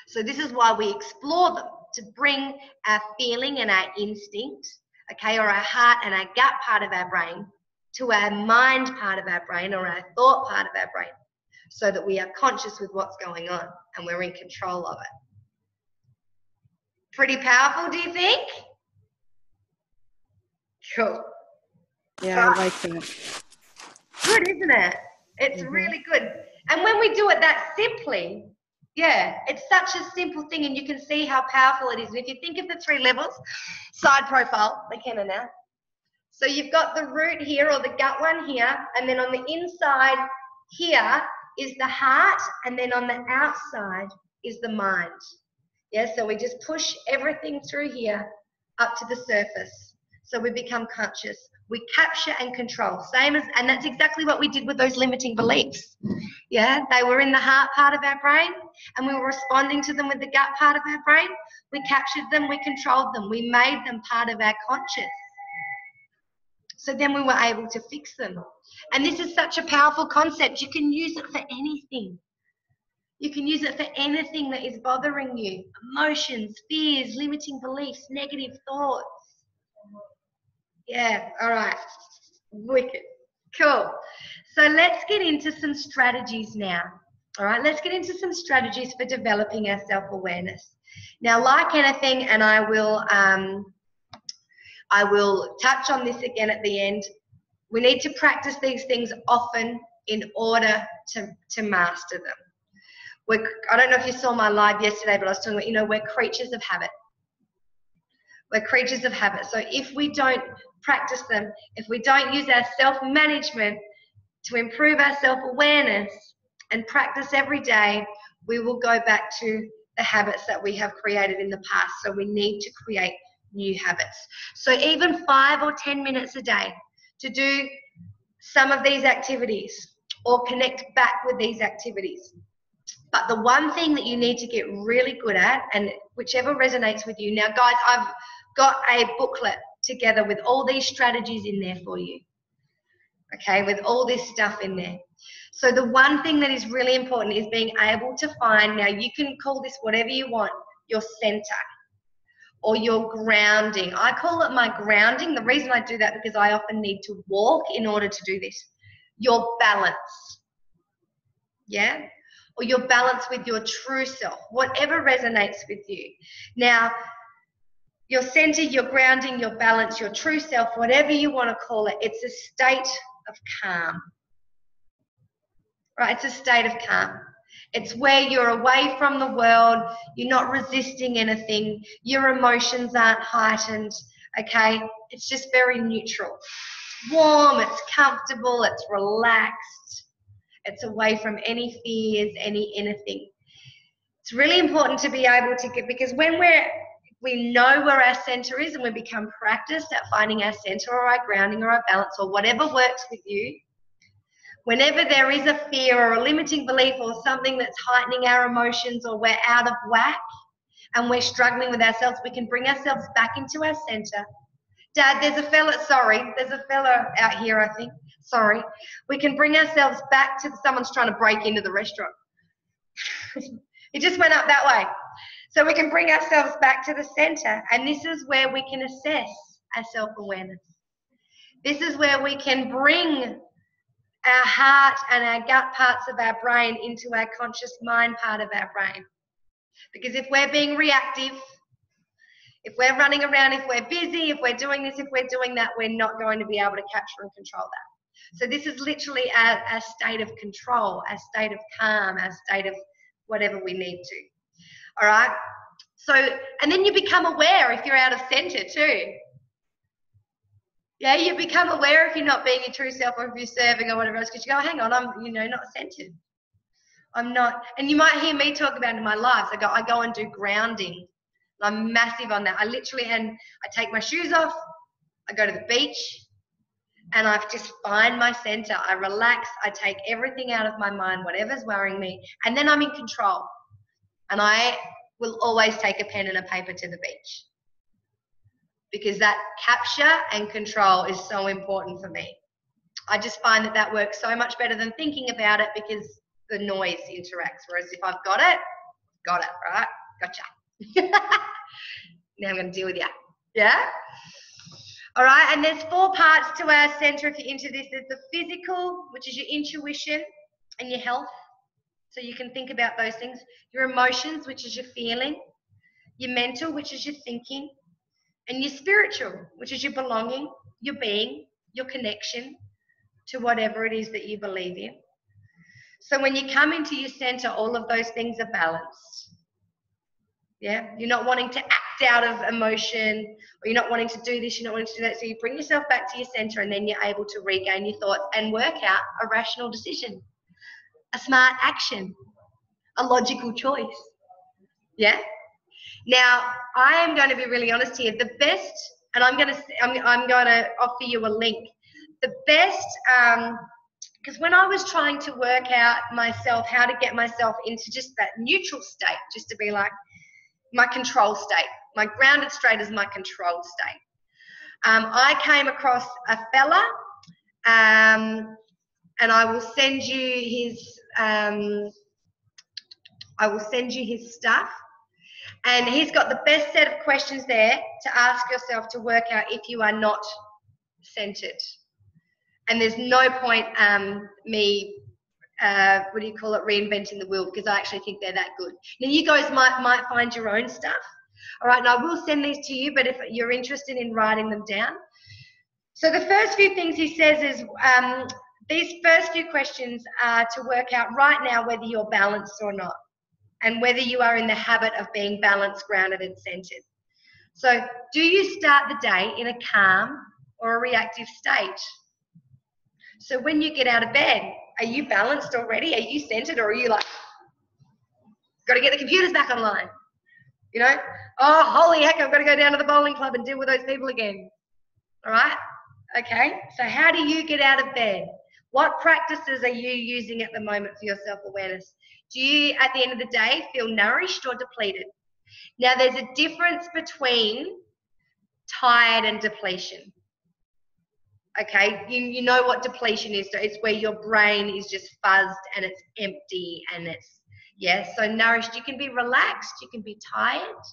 So this is why we explore them, to bring our feeling and our instinct, okay, or our heart and our gut part of our brain to our mind part of our brain or our thought part of our brain, so that we are conscious with what's going on and we're in control of it. Pretty powerful, do you think? Cool. Yeah, I like that. Good, isn't it? It's really good. And when we do it that simply, yeah, it's such a simple thing, and you can see how powerful it is. And if you think of the three levels, side profile, McKenna now. So you've got the root here, or the gut one here, and then on the inside here is the heart, and then on the outside is the mind. Yeah, so we just push everything through here up to the surface. So we become conscious. We capture and control. And that's exactly what we did with those limiting beliefs. Yeah, they were in the heart part of our brain, and we were responding to them with the gut part of our brain. We captured them, we controlled them, we made them part of our conscious. So then we were able to fix them. And this is such a powerful concept. You can use it for anything. You can use it for anything that is bothering you. Emotions, fears, limiting beliefs, negative thoughts. Yeah, all right. Wicked. Cool. So let's get into some strategies now. All right, let's get into some strategies for developing our self-awareness. Now, like anything, and I will touch on this again at the end, we need to practice these things often in order to master them. I don't know if you saw my live yesterday, but I was talking about, we're creatures of habit. We're creatures of habit. So if we don't practice them, if we don't use our self-management to improve our self-awareness and practice every day, we will go back to the habits that we have created in the past. So we need to create new habits. So even 5 or 10 minutes a day to do some of these activities or connect back with these activities. But the one thing that you need to get really good at, and whichever resonates with you. Now, guys, I've got a booklet together with all these strategies in there for you. Okay, with all this stuff in there. So the one thing that is really important is being able to find, now you can call this whatever you want, your center or your grounding. I call it my grounding. The reason I do that because I often need to walk in order to do this. Your balance. Yeah? Or your balance with your true self, whatever resonates with you. Now, your center, your grounding, your balance, your true self, whatever you want to call it, it's a state of calm. Right? It's a state of calm. It's where you're away from the world, you're not resisting anything, your emotions aren't heightened, okay? It's just very neutral. It's warm, it's comfortable, it's relaxed. It's away from any fears, anything. It's really important to be able to get, because when we know where our center is and we become practiced at finding our center or our grounding or our balance or whatever works with you, whenever there is a fear or a limiting belief or something that's heightening our emotions or we're out of whack and we're struggling with ourselves, we can bring ourselves back into our center. Dad, there's a fella out here, I think. Sorry. We can bring ourselves back to, someone's trying to break into the restaurant. It just went up that way. So we can bring ourselves back to the center, and this is where we can assess our self-awareness. This is where we can bring our heart and our gut parts of our brain into our conscious mind part of our brain. Because if we're being reactive, if we're running around, if we're busy, if we're doing this, if we're doing that, we're not going to be able to capture and control that. So this is literally our state of control, our state of calm, our state of whatever we need to. All right? So, and then you become aware if you're out of center too. Yeah, you become aware if you're not being your true self or if you're serving or whatever else, because you go, hang on, I'm, not centered. I'm not. And you might hear me talk about it in my lives. I go and do grounding. I'm massive on that. I literally, and I take my shoes off, I go to the beach, and I just find my center. I relax, I take everything out of my mind, whatever's worrying me, and then I'm in control. And I will always take a pen and a paper to the beach, because that capture and control is so important for me. I just find that works so much better than thinking about it, because the noise interacts. Whereas if I've got it, right? Gotcha. Now I'm going to deal with you. Yeah? All right, and there's 4 parts to our center if you're into this. There's the physical, which is your intuition and your health. So you can think about those things. Your emotions, which is your feeling. Your mental, which is your thinking. And your spiritual, which is your belonging, your being, your connection to whatever it is that you believe in. So when you come into your center, all of those things are balanced. Yeah, you're not wanting to act out of emotion, or you're not wanting to do this, you're not wanting to do that. So you bring yourself back to your center, and then you're able to regain your thoughts and work out a rational decision, a smart action, a logical choice. Yeah. Now, I am going to be really honest here. The best, and I'm going to offer you a link. The best, because when I was trying to work out myself, how to get myself into just that neutral state, just to be like my control state, my grounded state is my control state. I came across a fella, and I will send you his stuff. And he's got the best set of questions there to ask yourself to work out if you are not centered. And there's no point me, reinventing the wheel, because I actually think they're that good. Now, you guys might find your own stuff. All right, and I will send these to you, but if you're interested in writing them down. So the first few things he says is, these first few questions are to work out right now whether you're balanced or not, and whether you are in the habit of being balanced, grounded, and centered. So do you start the day in a calm or a reactive state? So when you get out of bed, are you balanced already? Are you centered, or are you like, got to get the computers back online? Oh, holy heck, I've got to go down to the bowling club and deal with those people again. All right? Okay, so how do you get out of bed? What practices are you using at the moment for your self-awareness? Do you, at the end of the day, feel nourished or depleted? Now, there's a difference between tired and depletion. Okay, you know what depletion is. So it's where your brain is just fuzzed and it's empty and it's, yeah, so nourished. You can be relaxed, you can be tired,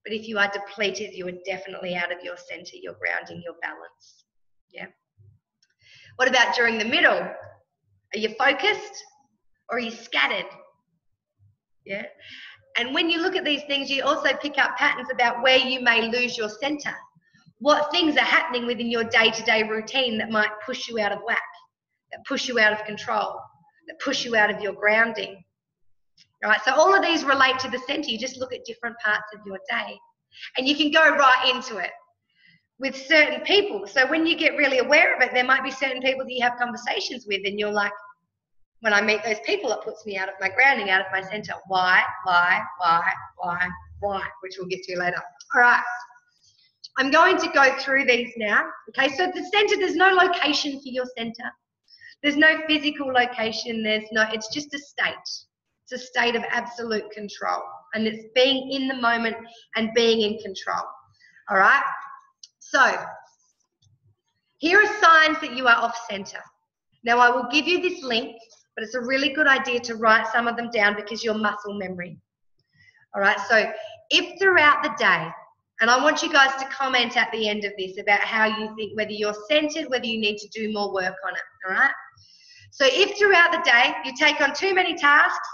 but if you are depleted, you are definitely out of your center, your grounding, your balance. Yeah. What about during the middle? Are you focused or are you scattered? Yeah. And when you look at these things, you also pick up patterns about where you may lose your center. What things are happening within your day-to-day routine that might push you out of whack, that push you out of control, that push you out of your grounding. All right, so all of these relate to the center. You just look at different parts of your day. And you can go right into it with certain people. So when you get really aware of it, there might be certain people that you have conversations with and you're like, when I meet those people, it puts me out of my grounding, out of my center. Why? Which we'll get to later. All right. I'm going to go through these now. Okay, so the center, there's no location for your center. There's no physical location. It's just a state. It's a state of absolute control. And it's being in the moment and being in control. All right. So here are signs that you are off center. Now I will give you this link, but it's a really good idea to write some of them down because you're muscle memory. All right. So if throughout the day, and I want you guys to comment at the end of this about how you think, whether you're centered, whether you need to do more work on it, all right? So if throughout the day you take on too many tasks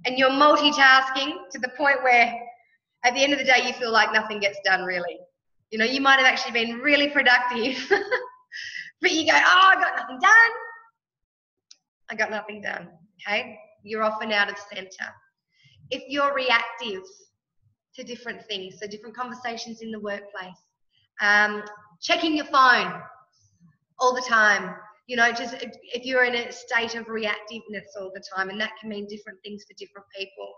and you're multitasking to the point where at the end of the day you feel like nothing gets done really. You know, you might have actually been really productive, but you go, oh, I got nothing done. I got nothing done, okay? You're often out of center. If you're reactive to different things, so different conversations in the workplace, checking your phone all the time, you know, just if you're in a state of reactiveness all the time, and that can mean different things for different people.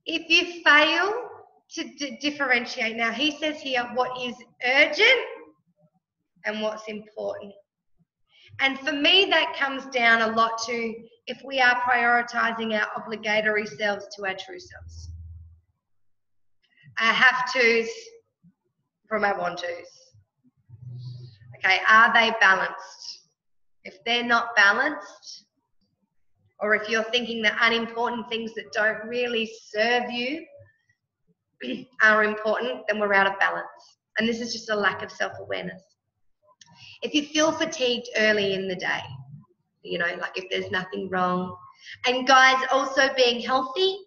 If you fail to differentiate, now he says here what is urgent and what's important. And for me, that comes down a lot to if we are prioritizing our obligatory selves to our true selves. Our have-tos from our want-tos. Okay, are they balanced? If they're not balanced, or if you're thinking that unimportant things that don't really serve you are important, then we're out of balance. And this is just a lack of self-awareness. If you feel fatigued early in the day, you know, like if there's nothing wrong. And guys, also being healthy,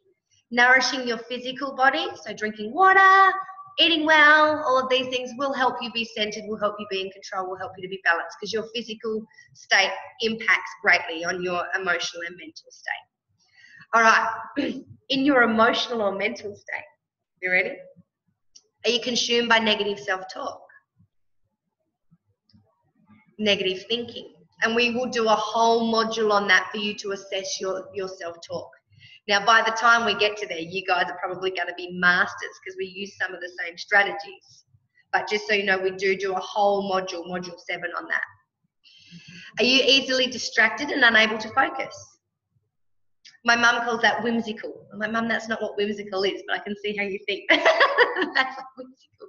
nourishing your physical body, so drinking water, eating well, all of these things will help you be centered, will help you be in control, will help you to be balanced, because your physical state impacts greatly on your emotional and mental state. All right, in your emotional or mental state, you ready? Are you consumed by negative self-talk? Negative thinking? And we will do a whole module on that for you to assess your self-talk. Now, by the time we get to there, you guys are probably going to be masters because we use some of the same strategies. But just so you know, we do a whole module, module 7 on that. Are you easily distracted and unable to focus? My mum calls that whimsical. My mum, that's not what whimsical is, but I can see how you think. That's like whimsical.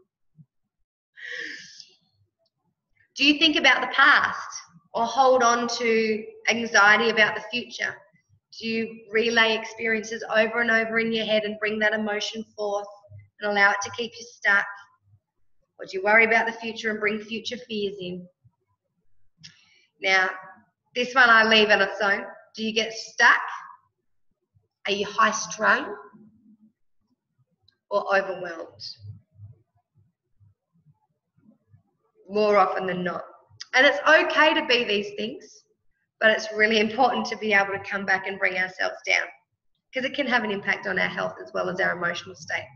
Do you think about the past or hold on to anxiety about the future? Do you relay experiences over and over in your head and bring that emotion forth and allow it to keep you stuck? Or do you worry about the future and bring future fears in? Now, this one I leave on its own. Do you get stuck? Are you high strung or overwhelmed? More often than not. And it's okay to be these things, but it's really important to be able to come back and bring ourselves down, because it can have an impact on our health as well as our emotional state.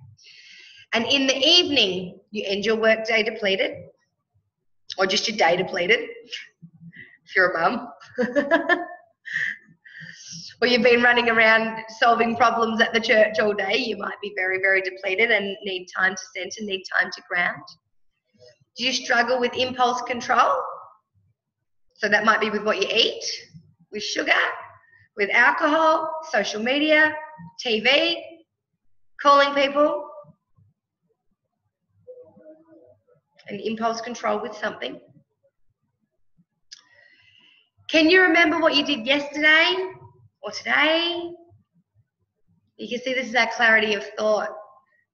And in the evening, you end your work day depleted, or just your day depleted, if you're a mum. Or you've been running around solving problems at the church all day, you might be very, very depleted and need time to center, need time to ground. Do you struggle with impulse control? So that might be with what you eat, with sugar, with alcohol, social media, TV, calling people, and impulse control with something. Can you remember what you did yesterday or today? You can see this is our clarity of thought.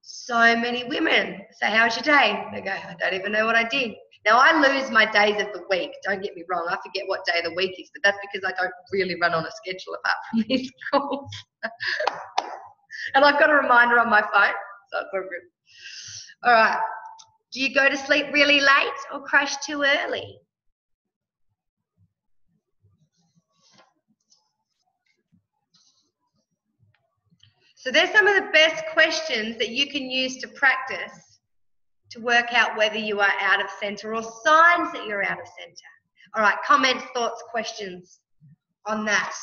So many women say, how's your day? They go, I don't even know what I did. Now, I lose my days of the week. Don't get me wrong. I forget what day of the week is, but that's because I don't really run on a schedule apart from these calls. And I've got a reminder on my phone, so it's all good. All right. Do you go to sleep really late or crash too early? So there's some of the best questions that you can use to practice to work out whether you are out of center or signs that you're out of center. All right, comments, thoughts, questions on that.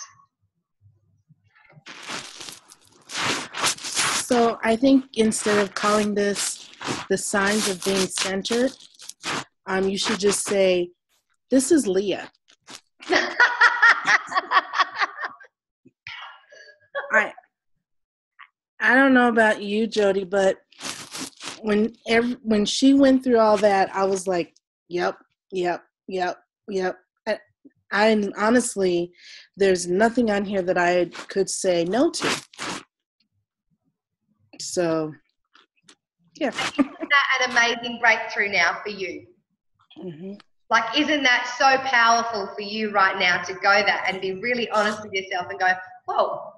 So I think instead of calling this the signs of being centered, you should just say, this is Leah. I don't know about you, Jody, but when she went through all that, I was like, yep. I honestly, there's nothing on here that I could say no to. So, yeah. Isn't that an amazing breakthrough now for you? Mm-hmm. Like, isn't that so powerful for you right now to go that and be really honest with yourself and go, whoa,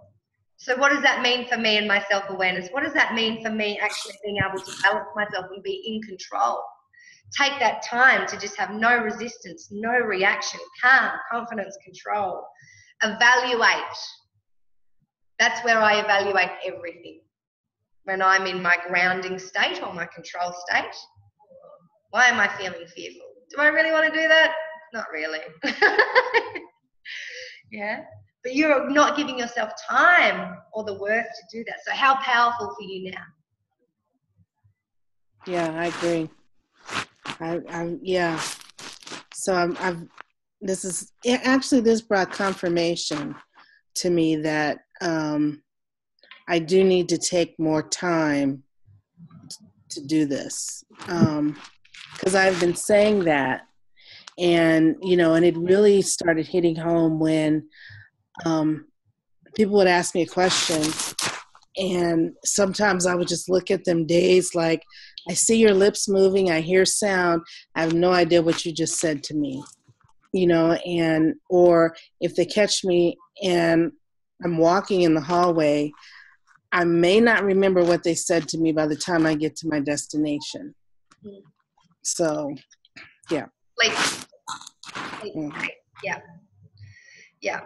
so what does that mean for me and my self-awareness? What does that mean for me actually being able to balance myself and be in control? Take that time to just have no resistance, no reaction, calm, confidence, control. Evaluate. That's where I evaluate everything. When I'm in my grounding state or my control state, why am I feeling fearful? Do I really want to do that? Not really. Yeah. But you're not giving yourself time or the work to do that. So how powerful for you now? Yeah, I agree. Yeah. So this brought confirmation to me that I do need to take more time to do this. Because I've been saying that, and it really started hitting home when people would ask me a question, and sometimes I would just look at them dazed, like, I see your lips moving, I hear sound, I have no idea what you just said to me, or if they catch me and I'm walking in the hallway, I may not remember what they said to me by the time I get to my destination. So, yeah. Yeah.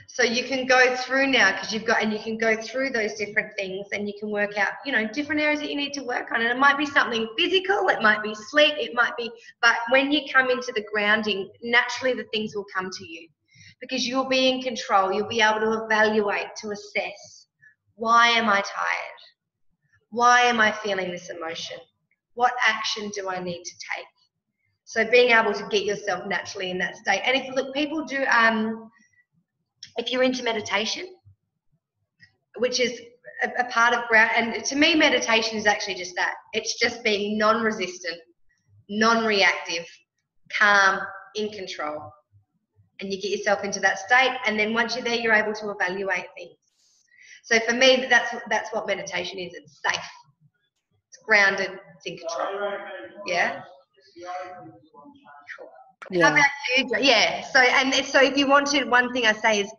So you can go through now because you can go through those different things and you can work out, different areas that you need to work on. And it might be something physical, it might be sleep, but when you come into the grounding, naturally the things will come to you because you'll be in control. You'll be able to evaluate, to assess, why am I tired? Why am I feeling this emotion? What action do I need to take? So being able to get yourself naturally in that state. And people do, if you're into meditation, which is a part of ground, and to me, meditation is actually just that. It's just being non-resistant, non-reactive, calm, in control. And you get yourself into that state. And then once you're there, you're able to evaluate things. So for me, that's what meditation is. It's safe. It's grounded. It's in control. Yeah? Cool. Yeah. How about you? Yeah. So if you want to, one thing I say is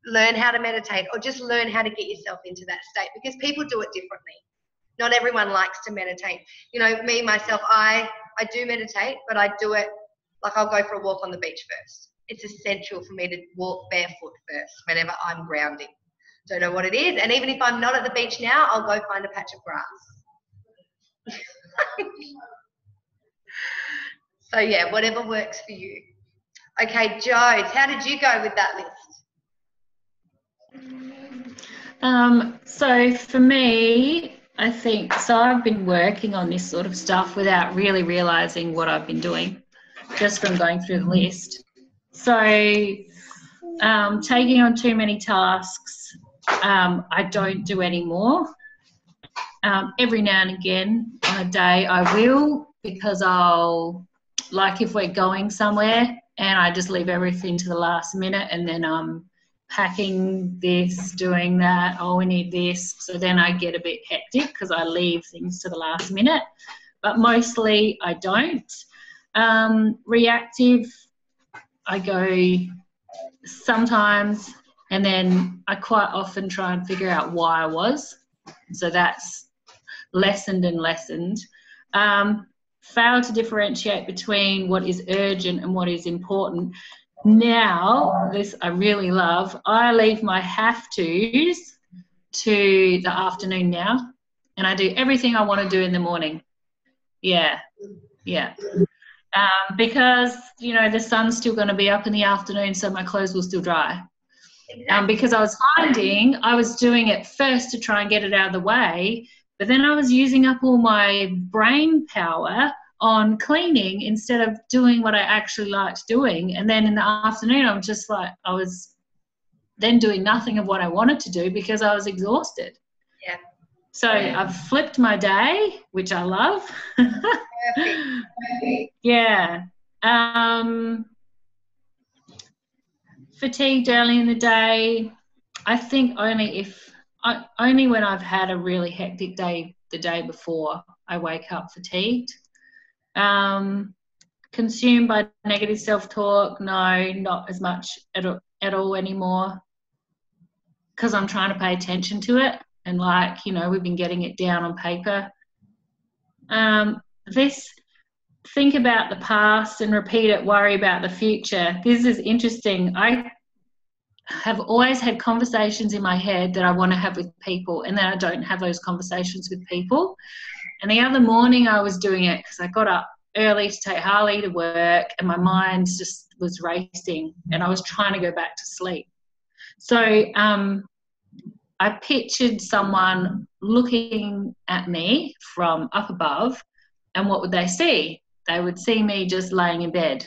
learn how to meditate or just learn how to get yourself into that state because people do it differently. Not everyone likes to meditate. Me, myself, I do meditate, but I do it like I'll go for a walk on the beach first. It's essential for me to walk barefoot first whenever I'm grounding. Don't know what it is. And even if I'm not at the beach now, I'll go find a patch of grass. So yeah, whatever works for you. Okay, Jodes, how did you go with that list? So for me, I think, I've been working on this sort of stuff without really realizing what I've been doing, just from going through the list. So taking on too many tasks, I don't do anymore. Every now and again on a day I will, because I'll, like if we're going somewhere and I just leave everything to the last minute, and then I'm packing this, doing that, oh we need this, so then I get a bit hectic because I leave things to the last minute, but mostly I don't. Reactive, I go sometimes, and then I quite often try and figure out why I was, so that's lessened and lessened. Fail to differentiate between what is urgent and what is important. Now, this I really love, I leave my have-tos to the afternoon now, and I do everything I want to do in the morning. Yeah. Because, you know, the sun's still going to be up in the afternoon, so my clothes will still dry. Because I was finding I was doing it first to try and get it out of the way, but then I was using up all my brain power on cleaning instead of doing what I actually liked doing. And then in the afternoon, I'm just like, I was then doing nothing of what I wanted to do because I was exhausted. Yeah. So I've flipped my day, which I love. Perfect. Yeah. Fatigued early in the day, I think only when I've had a really hectic day the day before I wake up fatigued. Consumed by negative self-talk, no, not as much at all anymore, because I'm trying to pay attention to it, and like, you know, we've been getting it down on paper. This think about the past and repeat it, worry about the future. This is interesting. I have always had conversations in my head that I want to have with people, and then I don't have those conversations with people. And the other morning I was doing it because I got up early to take Harley to work, and my mind just was racing and I was trying to go back to sleep. So I pictured someone looking at me from up above, and what would they see? They would see me just laying in bed.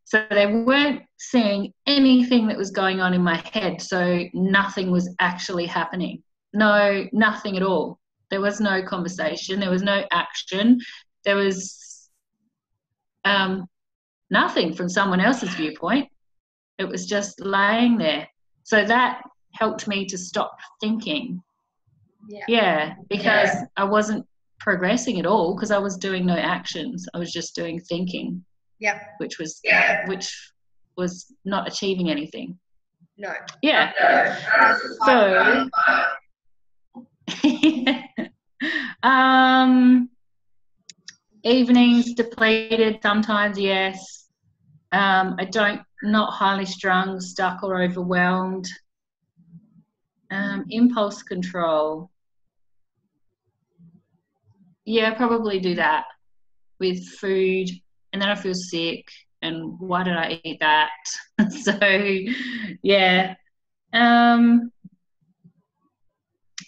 So they weren't seeing anything that was going on in my head. So nothing was actually happening. No, nothing at all. There was no conversation. There was no action. There was nothing from someone else's viewpoint. It was just laying there. So that helped me to stop thinking. Yeah, because I wasn't progressing at all because I was doing no actions. I was just doing thinking. Yeah. Which was not achieving anything. No. Yeah. So evenings depleted sometimes, yes. Not highly strung, stuck or overwhelmed. Impulse control. Yeah, probably do that with food, and then I feel sick, and why did I eat that? So, yeah.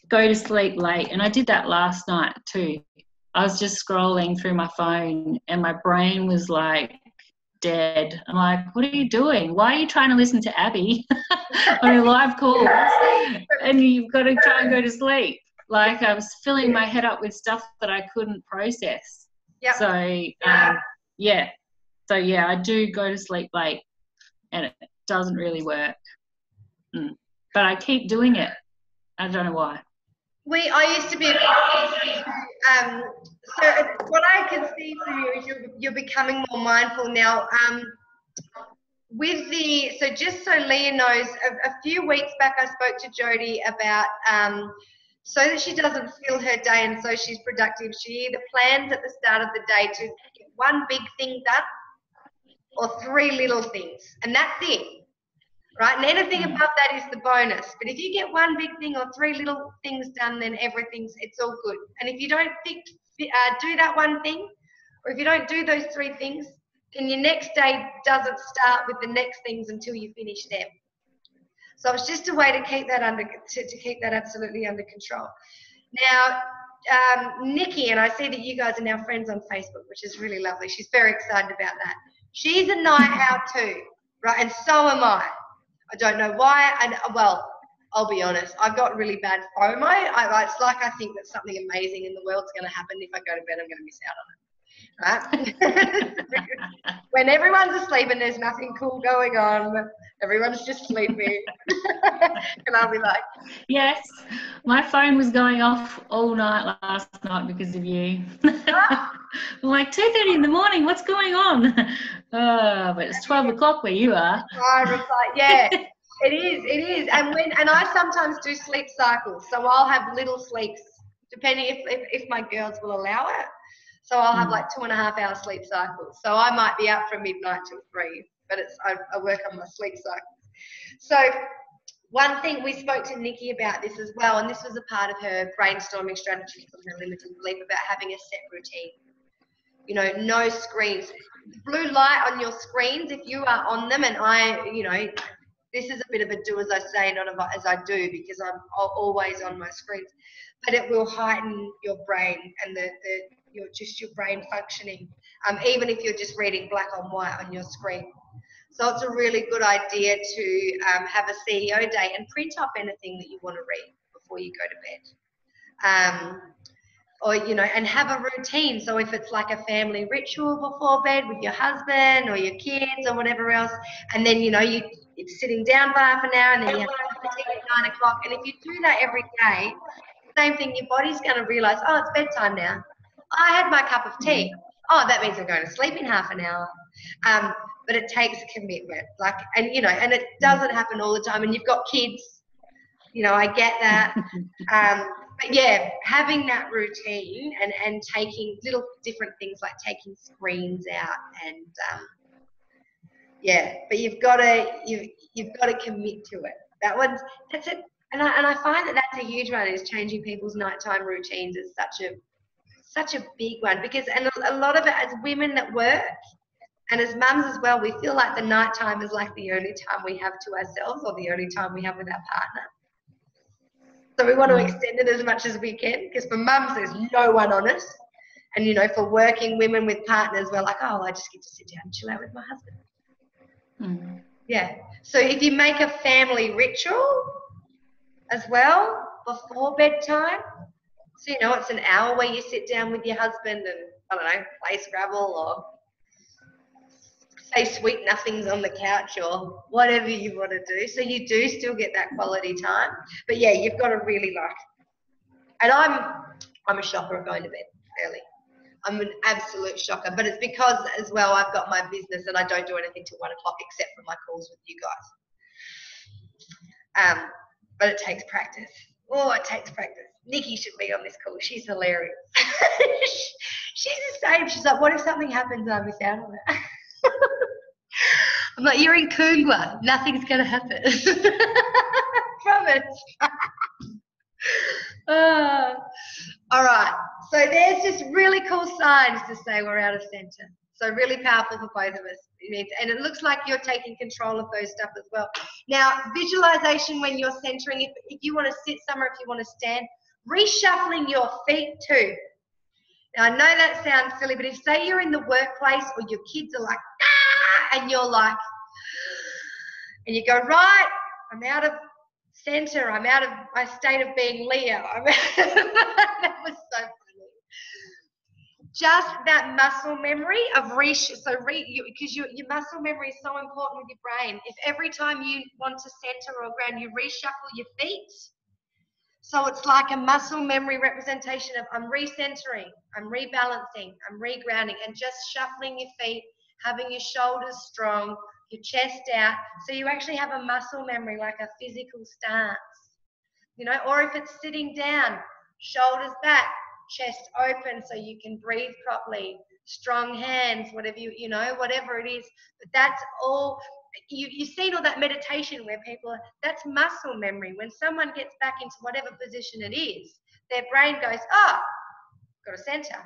Go to sleep late, and I did that last night too. I was just scrolling through my phone and my brain was like dead. I'm like, what are you doing? Why are you trying to listen to Abby on your live calls and you've got to try and go to sleep? Like, I was filling my head up with stuff that I couldn't process. Yep. So, yeah. So, yeah, I do go to sleep late and it doesn't really work. But I keep doing it. I don't know why. I used to be so what I can see from you is you're becoming more mindful now. So just so Leah knows, a few weeks back I spoke to Jody about so that she doesn't fill her day and so she's productive, she either plans at the start of the day to get one big thing done or 3 little things, and that's it. Right, and anything above that is the bonus. But if you get one big thing or 3 little things done, then it's all good. And if you don't do that one thing, or if you don't do those 3 things, then your next day doesn't start with the next things until you finish them. So it's just a way to keep that to keep that absolutely under control. Now, Nikki, and I see that you guys are now friends on Facebook, which is really lovely. She's very excited about that. She's a night owl too. right? And so am I. I don't know why. And well, I'll be honest, I've got really bad FOMO. It's like I think that something amazing in the world's going to happen. If I go to bed, I'm going to miss out on it. Right? When everyone's asleep and there's nothing cool going on, everyone's just sleeping. And I'll be like, yes, my phone was going off all night last night because of you. I'm like, 2:30 in the morning, what's going on? But it's 12 o'clock where you are. I was like, yeah, it is. And I sometimes do sleep cycles, so I'll have little sleeps, depending if my girls will allow it. So I'll have like 2.5 hour sleep cycles. So I might be up from midnight till 3, but I work on my sleep cycles. So one thing, we spoke to Nikki about this as well, and this was a part of her brainstorming strategy from her limiting belief about having a set routine. You know, no screens. Blue light on your screens, if you are on them, and this is a bit of a do as I say, not as I do, because I'm always on my screens, but it will heighten your brain and your brain functioning, even if you're just reading black on white on your screen. So it's a really good idea to have a CEO day and print off anything that you want to read before you go to bed. Or, and have a routine. So if it's like a family ritual before bed with your husband or your kids or whatever else, and then, it's sitting down for half an hour and then you have a cup of tea at 9 o'clock. And if you do that every day, same thing, your body's going to realize, oh, it's bedtime now. I had my cup of tea. Oh, that means I'm going to sleep in half an hour. But it takes commitment. And it doesn't happen all the time. And you've got kids, I get that. But yeah, having that routine and taking little different things like taking screens out and but you've got to commit to it. That's it. And I find that that's a huge one, is changing people's nighttime routines is such a big one, because a lot of it, as women that work and as mums as well, we feel like the nighttime is like the only time we have to ourselves or the only time we have with our partner. So we want to extend it as much as we can, because for mums, there's no one on us. And, for working women with partners, we're like, oh, I just get to sit down and chill out with my husband. Mm. Yeah. So if you make a family ritual as well before bedtime, so, it's an hour where you sit down with your husband and, I don't know, play Scrabble or say sweet nothings on the couch or whatever you want to do. So you do still get that quality time. But yeah, you've got to really and I'm a shocker of going to bed early. I'm an absolute shocker. But it's because as well I've got my business and I don't do anything till 1 o'clock except for my calls with you guys. But it takes practice. Oh, it takes practice. Nikki should be on this call. She's hilarious. She's the same. She's like, what if something happens and I miss out on it? I'm like, you're in Koongwa. Nothing's going to happen. Promise. All right. So there's just really cool signs to say we're out of center. So really powerful for both of us. And it looks like you're taking control of those stuff as well. Now, visualization when you're centering, if you want to sit somewhere, if you want to stand, reshuffling your feet too. Now, I know that sounds silly, but if say you're in the workplace or your kids are like, ah, and you're like, and you go, right, I'm out of center, I'm out of my state of being Leo. That was so funny. Just that muscle memory of because your muscle memory is so important with your brain. If every time you want to center or ground, you reshuffle your feet, so it's like a muscle memory representation of I'm recentering, I'm rebalancing, I'm regrounding, and just shuffling your feet, having your shoulders strong, your chest out, so you actually have a muscle memory, like a physical stance, or if it's sitting down, shoulders back, chest open so you can breathe properly, strong hands, whatever whatever it is. But that's all. You've seen all that meditation where that's muscle memory. When someone gets back into whatever position it is, their brain goes, oh, got a center.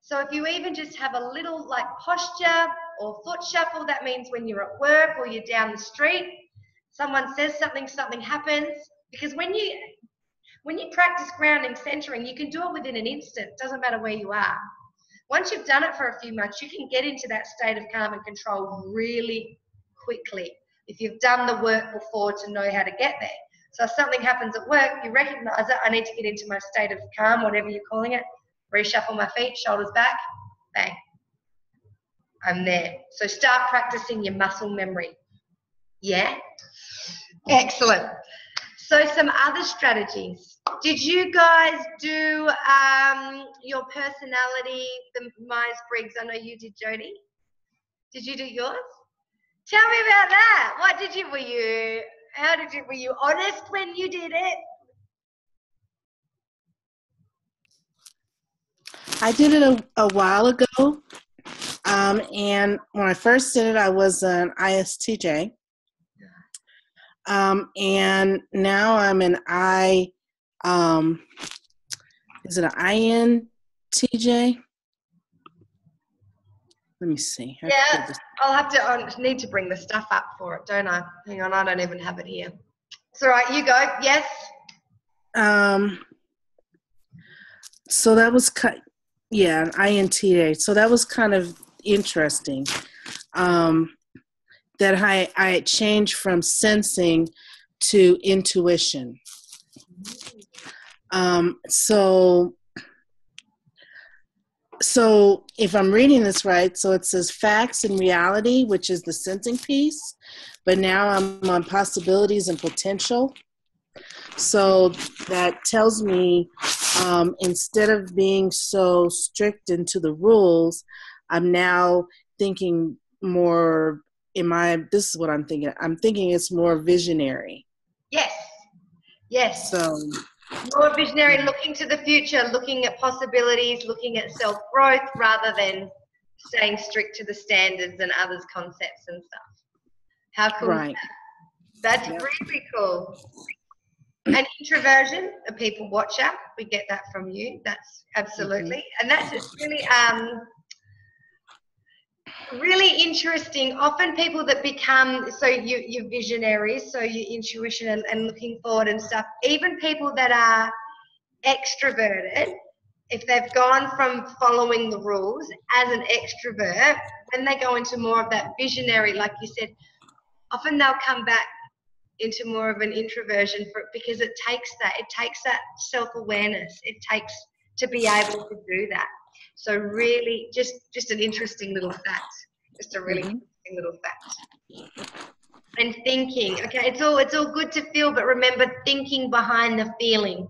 So if you even just have a little like posture or foot shuffle, that means when you're at work or you're down the street, someone says something happens. Because when you practice grounding, centering, you can do it within an instant. It doesn't matter where you are. Once you've done it for a few months, you can get into that state of calm and control really quickly if you've done the work before to know how to get there. So if something happens at work, you recognize it. I need to get into my state of calm, whatever you're calling it. Reshuffle my feet, shoulders back, bang. I'm there. So start practicing your muscle memory. Yeah? Excellent. So some other strategies. Did you guys do your personality, the Myers-Briggs? I know you did, Jody. Did you do yours? Tell me about that. What did you, were you honest when you did it? I did it a while ago. And when I first did it, I was an ISTJ. And now I'm an is it an INTJ? Let me see. Yeah, I need to bring the stuff up for it, don't I? Hang on, I don't even have it here. It's all right, you go. Yes. So that was an INTJ. So that was kind of interesting. That I changed from sensing to intuition. So if I'm reading this right, so it says facts and reality, which is the sensing piece, but now I'm on possibilities and potential. So that tells me instead of being so strict into the rules, I'm now thinking more, this is what I'm thinking. I'm thinking it's more visionary. Yes. So more visionary, looking to the future, looking at possibilities, looking at self-growth rather than staying strict to the standards and others' concepts and stuff. How cool right. is that? That's really cool. And introversion, a people watcher, we get that from you. That's absolutely. And that's really really interesting. Often people that become, so you're visionaries, so your intuition and looking forward and stuff, even people that are extroverted, if they've gone from following the rules as an extrovert, when they go into more of that visionary, like you said, often they'll come back into more of an introversion because it takes that self-awareness. It takes to be able to do that. So really just an interesting little fact. Just a really interesting little fact. And thinking, okay, it's all good to feel, but remember thinking behind the feeling,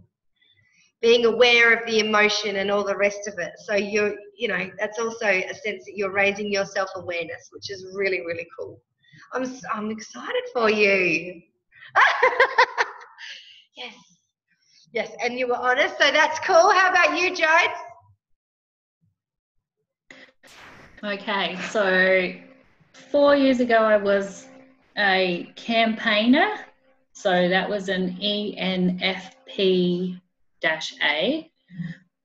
being aware of the emotion and all the rest of it. So that's also a sense that you're raising your self-awareness, which is really, really cool. I'm excited for you. Yes, and you were honest, so that's cool. How about you, Jodes? Okay, so 4 years ago I was a campaigner, so that was an ENFP-A.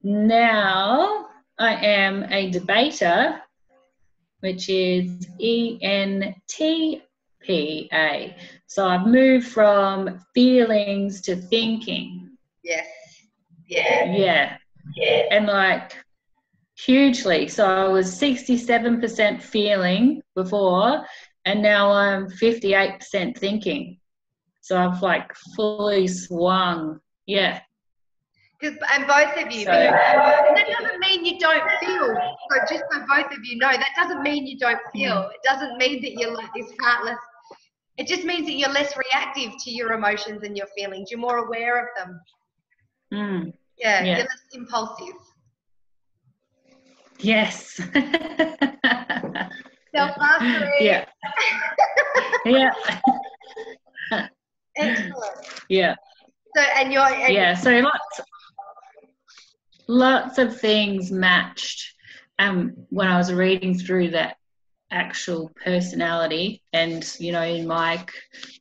Now I am a debater, which is ENTP-A. So I've moved from feelings to thinking. Yes. Yeah. And like hugely. So I was 67% feeling before, and now I'm 58% thinking. So I've like fully swung. Yeah. And both of you, that doesn't mean you don't feel. So just so both of you know, that doesn't mean you don't feel. It doesn't mean that you're like this heartless. It just means that you're less reactive to your emotions and your feelings. You're more aware of them. Yeah, you're less impulsive. Yes. Self-mastery. Yeah. Yeah. Excellent. Yeah. So so lots of things matched when I was reading through that actual personality, and in my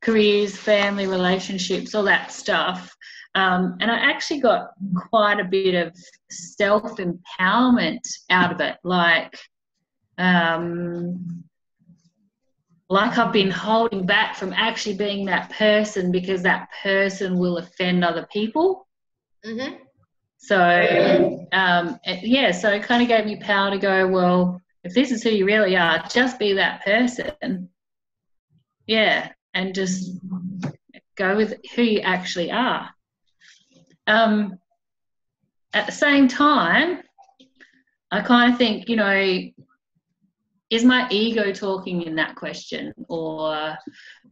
careers, family, relationships, all that stuff, and I actually got quite a bit of self-empowerment out of it, like I've been holding back from actually being that person because that person will offend other people. So so it kind of gave me power to go, well, if this is who you really are, just be that person. Yeah, and just go with who you actually are. At the same time, I kind of think, you know, is my ego talking in that question? Or,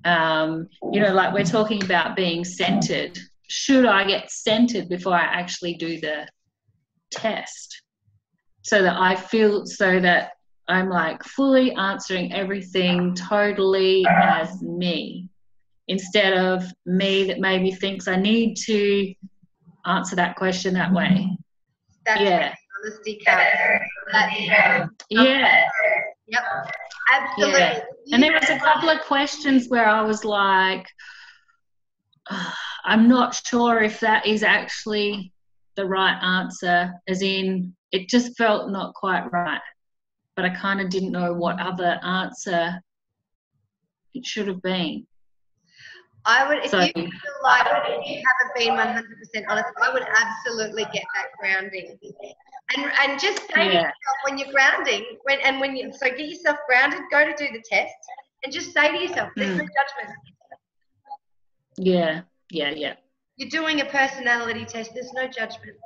you know, like we're talking about being centered. Should I get centered before I actually do the test? So that I feel, so that I'm like fully answering everything totally as me, instead of me that maybe thinks I need to answer that question that way. That's Yeah. honesty counts. Yeah. Yep. Absolutely. Yeah. And there was a couple of questions where I was like, I'm not sure if that is actually the right answer, as in it just felt not quite right. But I kind of didn't know what other answer it should have been. I would, if you feel like you haven't been 100% honest, I would absolutely get that grounding. And just say to yourself when you're grounding, so get yourself grounded, go to do the test, and just say to yourself, there's no judgment. Yeah. You're doing a personality test, there's no judgment.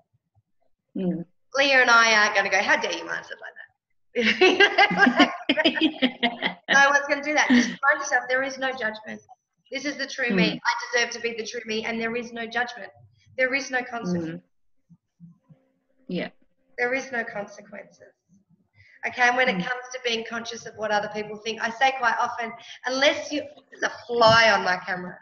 Mm. Leah and I aren't going to go, how dare you answer like that? No one's going to do that. Just remind yourself, there is no judgment. This is the true me. I deserve to be the true me, and there is no judgment. There is no consequence. Yeah. There is no consequences. Okay, and when it comes to being conscious of what other people think, I say quite often, unless you, there's a fly on my camera.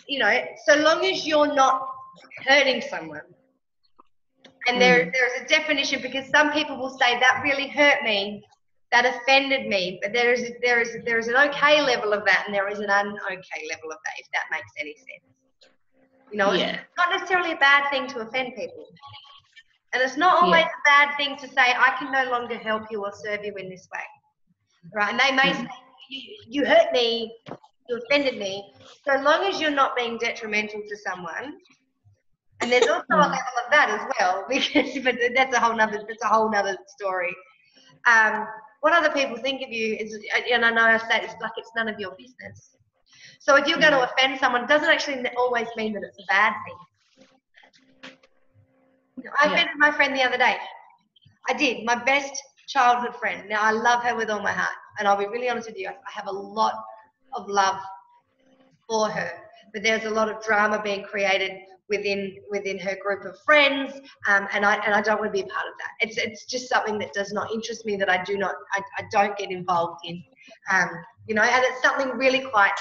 You know, so long as you're not hurting someone, and there's a definition, because some people will say that really hurt me, that offended me, but there is an okay level of that, and there is an un-okay level of that, if that makes any sense. You know, it's not necessarily a bad thing to offend people. And it's not always a bad thing to say, I can no longer help you or serve you in this way. Right? And they may say, you hurt me, you offended me, so long as you're not being detrimental to someone. And there's also a level of that as well, because but that's a whole nother story. What other people think of you is, and I know I say it's like it's none of your business. So if you're going to offend someone, it doesn't actually always mean that it's a bad thing. I offended my friend the other day. I did. My best childhood friend. Now, I love her with all my heart. And I'll be really honest with you, I have a lot of love for her. But there's a lot of drama being created within her group of friends, and I don't want to be a part of that. It's just something that does not interest me, that I don't get involved in. You know, and it's something really quite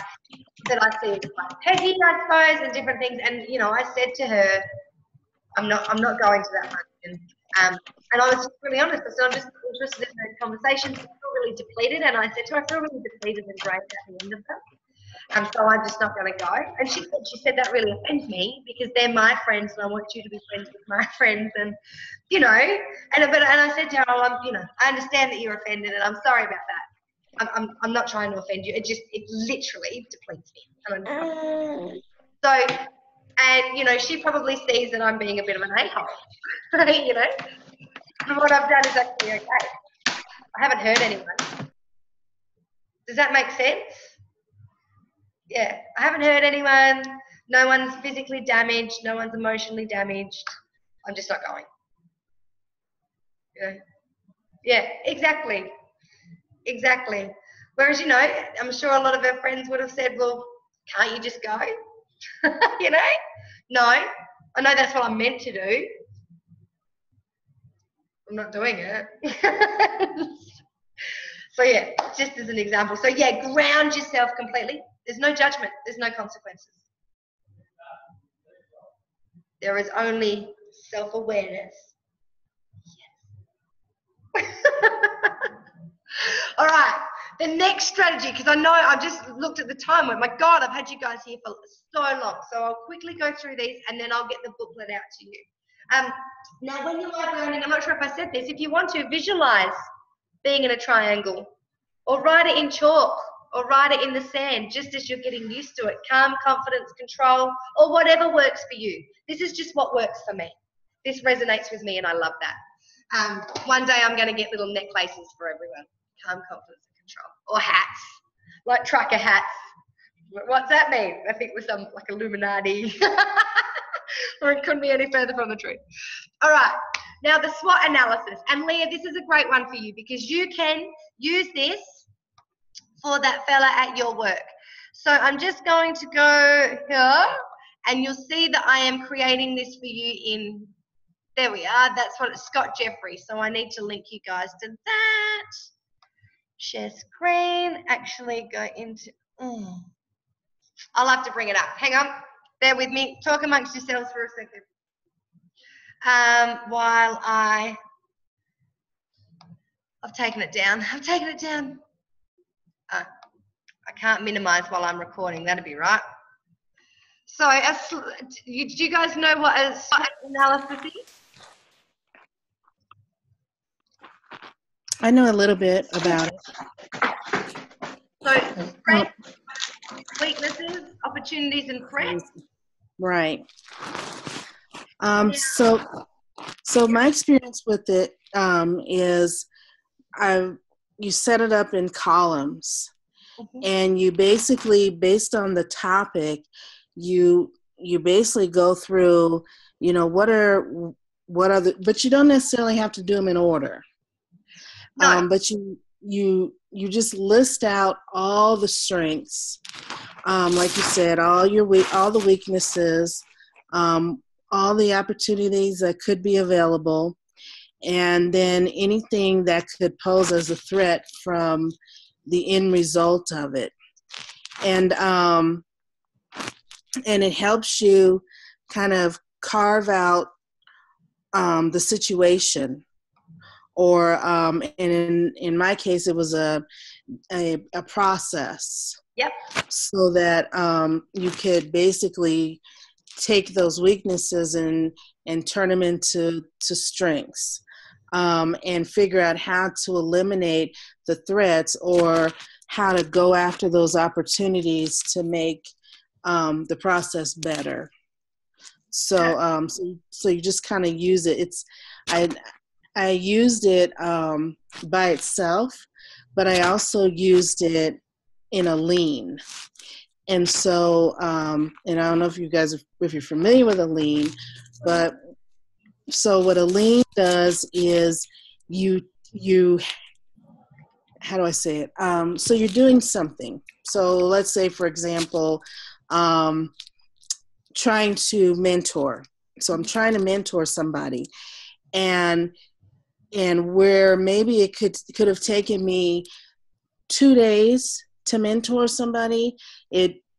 that I see as quite petty, I suppose, and different things. And you know, I said to her, I'm not going to that function. And I was just really honest. I said, I'm just interested in those conversations. I feel really depleted, and I said to her, I feel really depleted and drained at the end of them. So I'm just not going to go. And she said that really offends me, because they're my friends, and I want you to be friends with my friends. And you know, and I said to her, I understand that you're offended, and I'm sorry about that. I'm not trying to offend you. It literally depletes me. So, and you know, she probably sees that I'm being a bit of an a-hole. You know, and what I've done is actually okay. I haven't hurt anyone. Does that make sense? Yeah, I haven't hurt anyone. No one's physically damaged. No one's emotionally damaged. I'm just not going. You know? Yeah, exactly. Whereas, you know, I'm sure a lot of her friends would have said, well, can't you just go? You know? No, I know that's what I'm meant to do. I'm not doing it. So yeah, just as an example. So yeah, ground yourself completely. There's no judgment. There's no consequences. There is only self-awareness. Yes. All right. The next strategy, because I know I've just looked at the time, went, my God, I've had you guys here for so long. So I'll quickly go through these, and then I'll get the booklet out to you. Now, when you are grounding, I'm not sure if I said this, if you want to visualize being in a triangle, or write it in chalk, or write it in the sand, just as you're getting used to it. Calm, confidence, control, or whatever works for you. This is just what works for me. This resonates with me, and I love that. One day I'm going to get little necklaces for everyone. calm, confidence, and control. Or hats, like trucker hats. What's that mean? I think it was some like Illuminati. Or it couldn't be any further from the truth. All right. Now the SWOT analysis. And Leah, this is a great one for you because you can use this for that fella at your work. So I'm just going to go here and you'll see that I am creating this for you in, there we are. That's what it's Scott Jeffrey. So I need to link you guys to that. Share screen, actually go into, I'll have to bring it up. Hang on, bear with me. Talk amongst yourselves for a second. While I've taken it down. I can't minimize while I'm recording. That'd be right. So, do you guys know what a SWOT analysis is? I know a little bit about it. So, strengths, weaknesses, opportunities, and threats. Right. So my experience with it is you set it up in columns, and you basically, based on the topic, you basically go through, what are the, but you don't necessarily have to do them in order. No. But you just list out all the strengths, like you said, all the weaknesses, all the opportunities that could be available, and then anything that could pose as a threat from the end result of it. And it helps you kind of carve out the situation. Or and in my case, it was a process. Yep. So that you could basically take those weaknesses and turn them into strengths, and figure out how to eliminate the threats or how to go after those opportunities to make the process better. So so you just kind of use it. I used it by itself, but I also used it in a lean. And so, and I don't know if if you're familiar with a lean, but so what a lean does is you how do I say it? So you're doing something. So let's say, for example, trying to mentor. So I'm trying to mentor somebody, and where maybe it could have taken me 2 days to mentor somebody,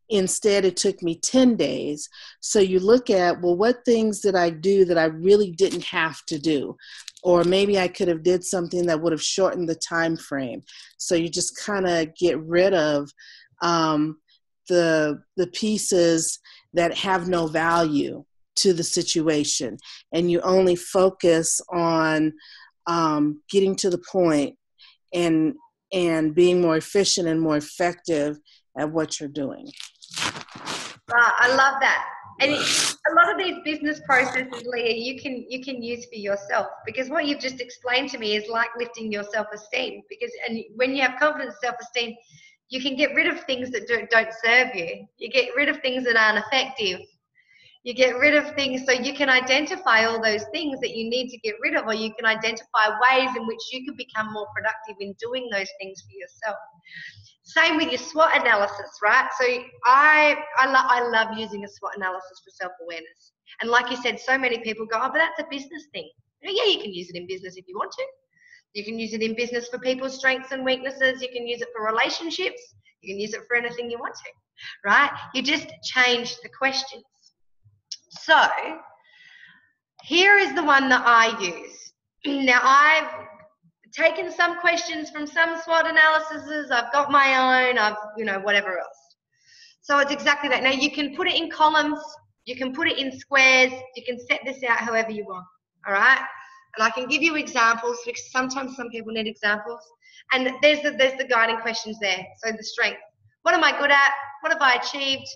instead it took me 10 days. So you look at, well, what things did I do that I really didn't have to do? Or maybe I could have did something that would have shortened the time frame. So you just kind of get rid of the pieces that have no value to the situation, and you only focus on getting to the point and being more efficient and more effective at what you're doing. I love that. And a lot of these business processes, Leah, you can use for yourself, because what you've just explained to me is like lifting your self-esteem. And when you have confidence, self-esteem, you can get rid of things that don't serve you. You get rid of things that aren't effective. You get rid of things, so you can identify all those things that you need to get rid of, or you can identify ways in which you can become more productive in doing those things for yourself. Same with your SWOT analysis, right? So I love using a SWOT analysis for self-awareness. And like you said, so many people go, oh, but that's a business thing. Yeah, you can use it in business if you want to. You can use it in business for people's strengths and weaknesses. You can use it for relationships. You can use it for anything you want to, right? You just change the questions. So here is the one that I use. Now, I've taken some questions from some SWOT analyses. I've got my own. Whatever else. So it's exactly that. Now, you can put it in columns. You can put it in squares. You can set this out however you want. All right? And I can give you examples, because sometimes some people need examples. And there's the guiding questions there. So the strength. What am I good at? What have I achieved?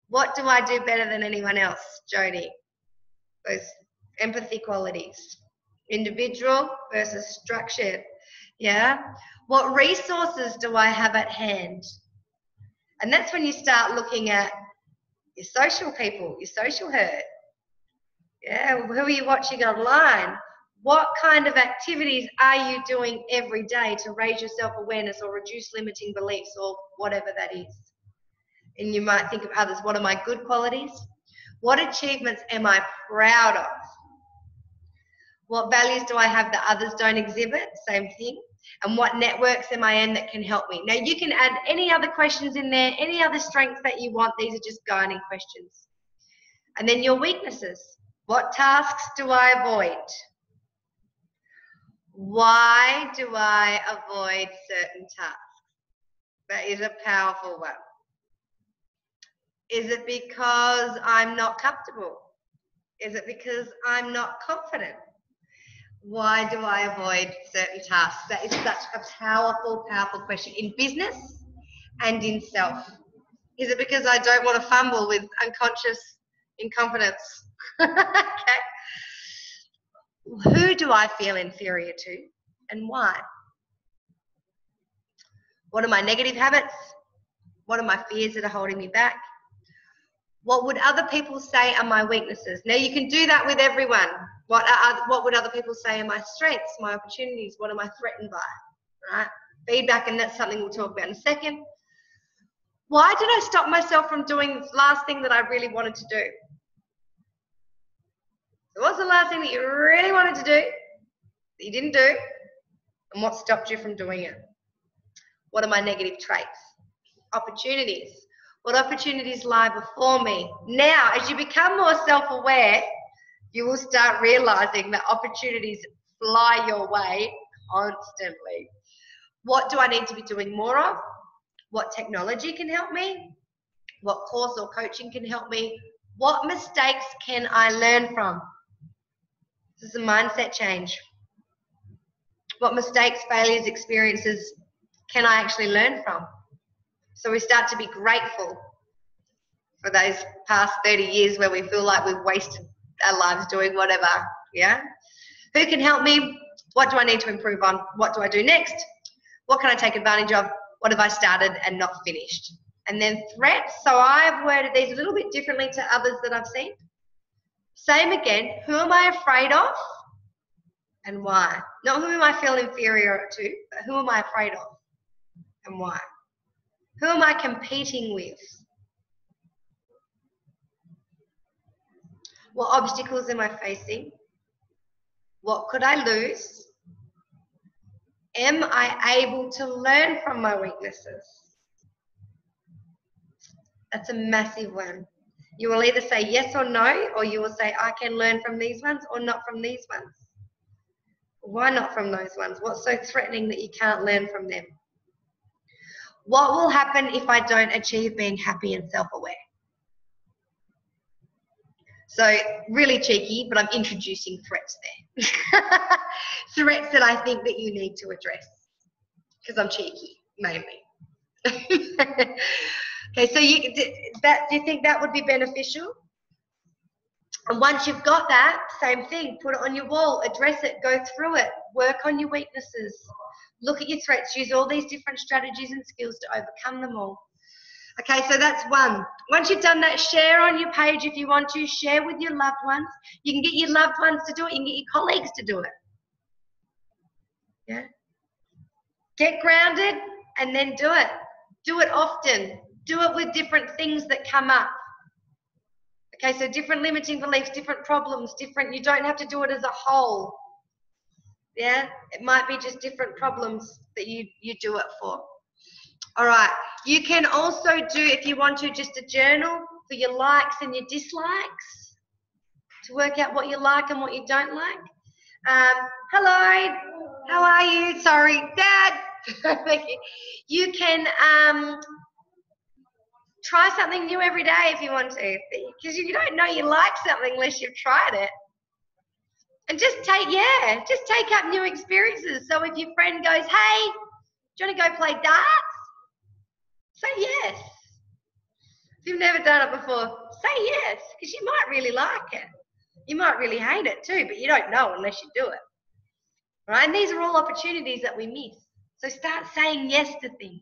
What do I do better than anyone else, Jody? Those empathy qualities. Individual versus structured. Yeah. What resources do I have at hand? And that's when you start looking at your social people, your social herd. Yeah. Who are you watching online? What kind of activities are you doing every day to raise your self-awareness or reduce limiting beliefs or whatever that is? And you might think of others. What are my good qualities? What achievements am I proud of? What values do I have that others don't exhibit? Same thing. And what networks am I in that can help me? Now, you can add any other questions in there, any other strengths that you want. These are just guiding questions. And then your weaknesses. What tasks do I avoid? Why do I avoid certain tasks? That is a powerful one. Is it because I'm not comfortable? Is it because I'm not confident? Why do I avoid certain tasks? That is such a powerful, powerful question in business and in self. Is it because I don't want to fumble with unconscious incompetence? Okay. Who do I feel inferior to and why? What are my negative habits? What are my fears that are holding me back? What would other people say are my weaknesses? Now, you can do that with everyone. What would other people say are my strengths, my opportunities? What am I threatened by? Right? Feedback, and that's something we'll talk about in a second. Why did I stop myself from doing this last thing that I really wanted to do? So what's the last thing that you really wanted to do that you didn't do? And what stopped you from doing it? What are my negative traits? Opportunities. What opportunities lie before me? Now, as you become more self-aware, you will start realizing that opportunities fly your way constantly. What do I need to be doing more of? What technology can help me? What course or coaching can help me? What mistakes can I learn from? This is a mindset change. What mistakes, failures, experiences can I actually learn from? So we start to be grateful for those past 30 years where we feel like we've wasted our lives doing whatever, yeah? Who can help me? What do I need to improve on? What do I do next? What can I take advantage of? What have I started and not finished? And then threats. So I've worded these a little bit differently to others that I've seen. Same again. Who am I afraid of and why? Not who am I feel inferior to, but who am I afraid of and why? Who am I competing with? What obstacles am I facing? What could I lose? Am I able to learn from my weaknesses? That's a massive one. You will either say yes or no, or you will say, I can learn from these ones or not from these ones. Why not from those ones? What's so threatening that you can't learn from them? What will happen if I don't achieve being happy and self-aware? So really cheeky, but I'm introducing threats there. Threats that I think that you need to address because I'm cheeky, mainly. Okay, so do you think that would be beneficial? And once you've got that, same thing, put it on your wall, address it, go through it, work on your weaknesses, look at your threats, use all these different strategies and skills to overcome them all. Okay, so that's one. Once you've done that, share on your page if you want to, share with your loved ones. You can get your loved ones to do it, you can get your colleagues to do it. Yeah. Get grounded and then do it. Do it often. Do it with different things that come up. Okay, so different limiting beliefs, different problems, you don't have to do it as a whole. Yeah, it might be just different problems that you do it for. All right, you can also do, if you want to, just a journal for your likes and your dislikes to work out what you like and what you don't like. Hello, how are you? Sorry, Dad. Thank you. You can try something new every day if you want to, because you don't know you like something unless you've tried it. And just take up new experiences. So if your friend goes, hey, do you want to go play darts? Say yes. If you've never done it before, say yes, because you might really like it. You might really hate it too, but you don't know unless you do it. right? And these are all opportunities that we miss. So start saying yes to things.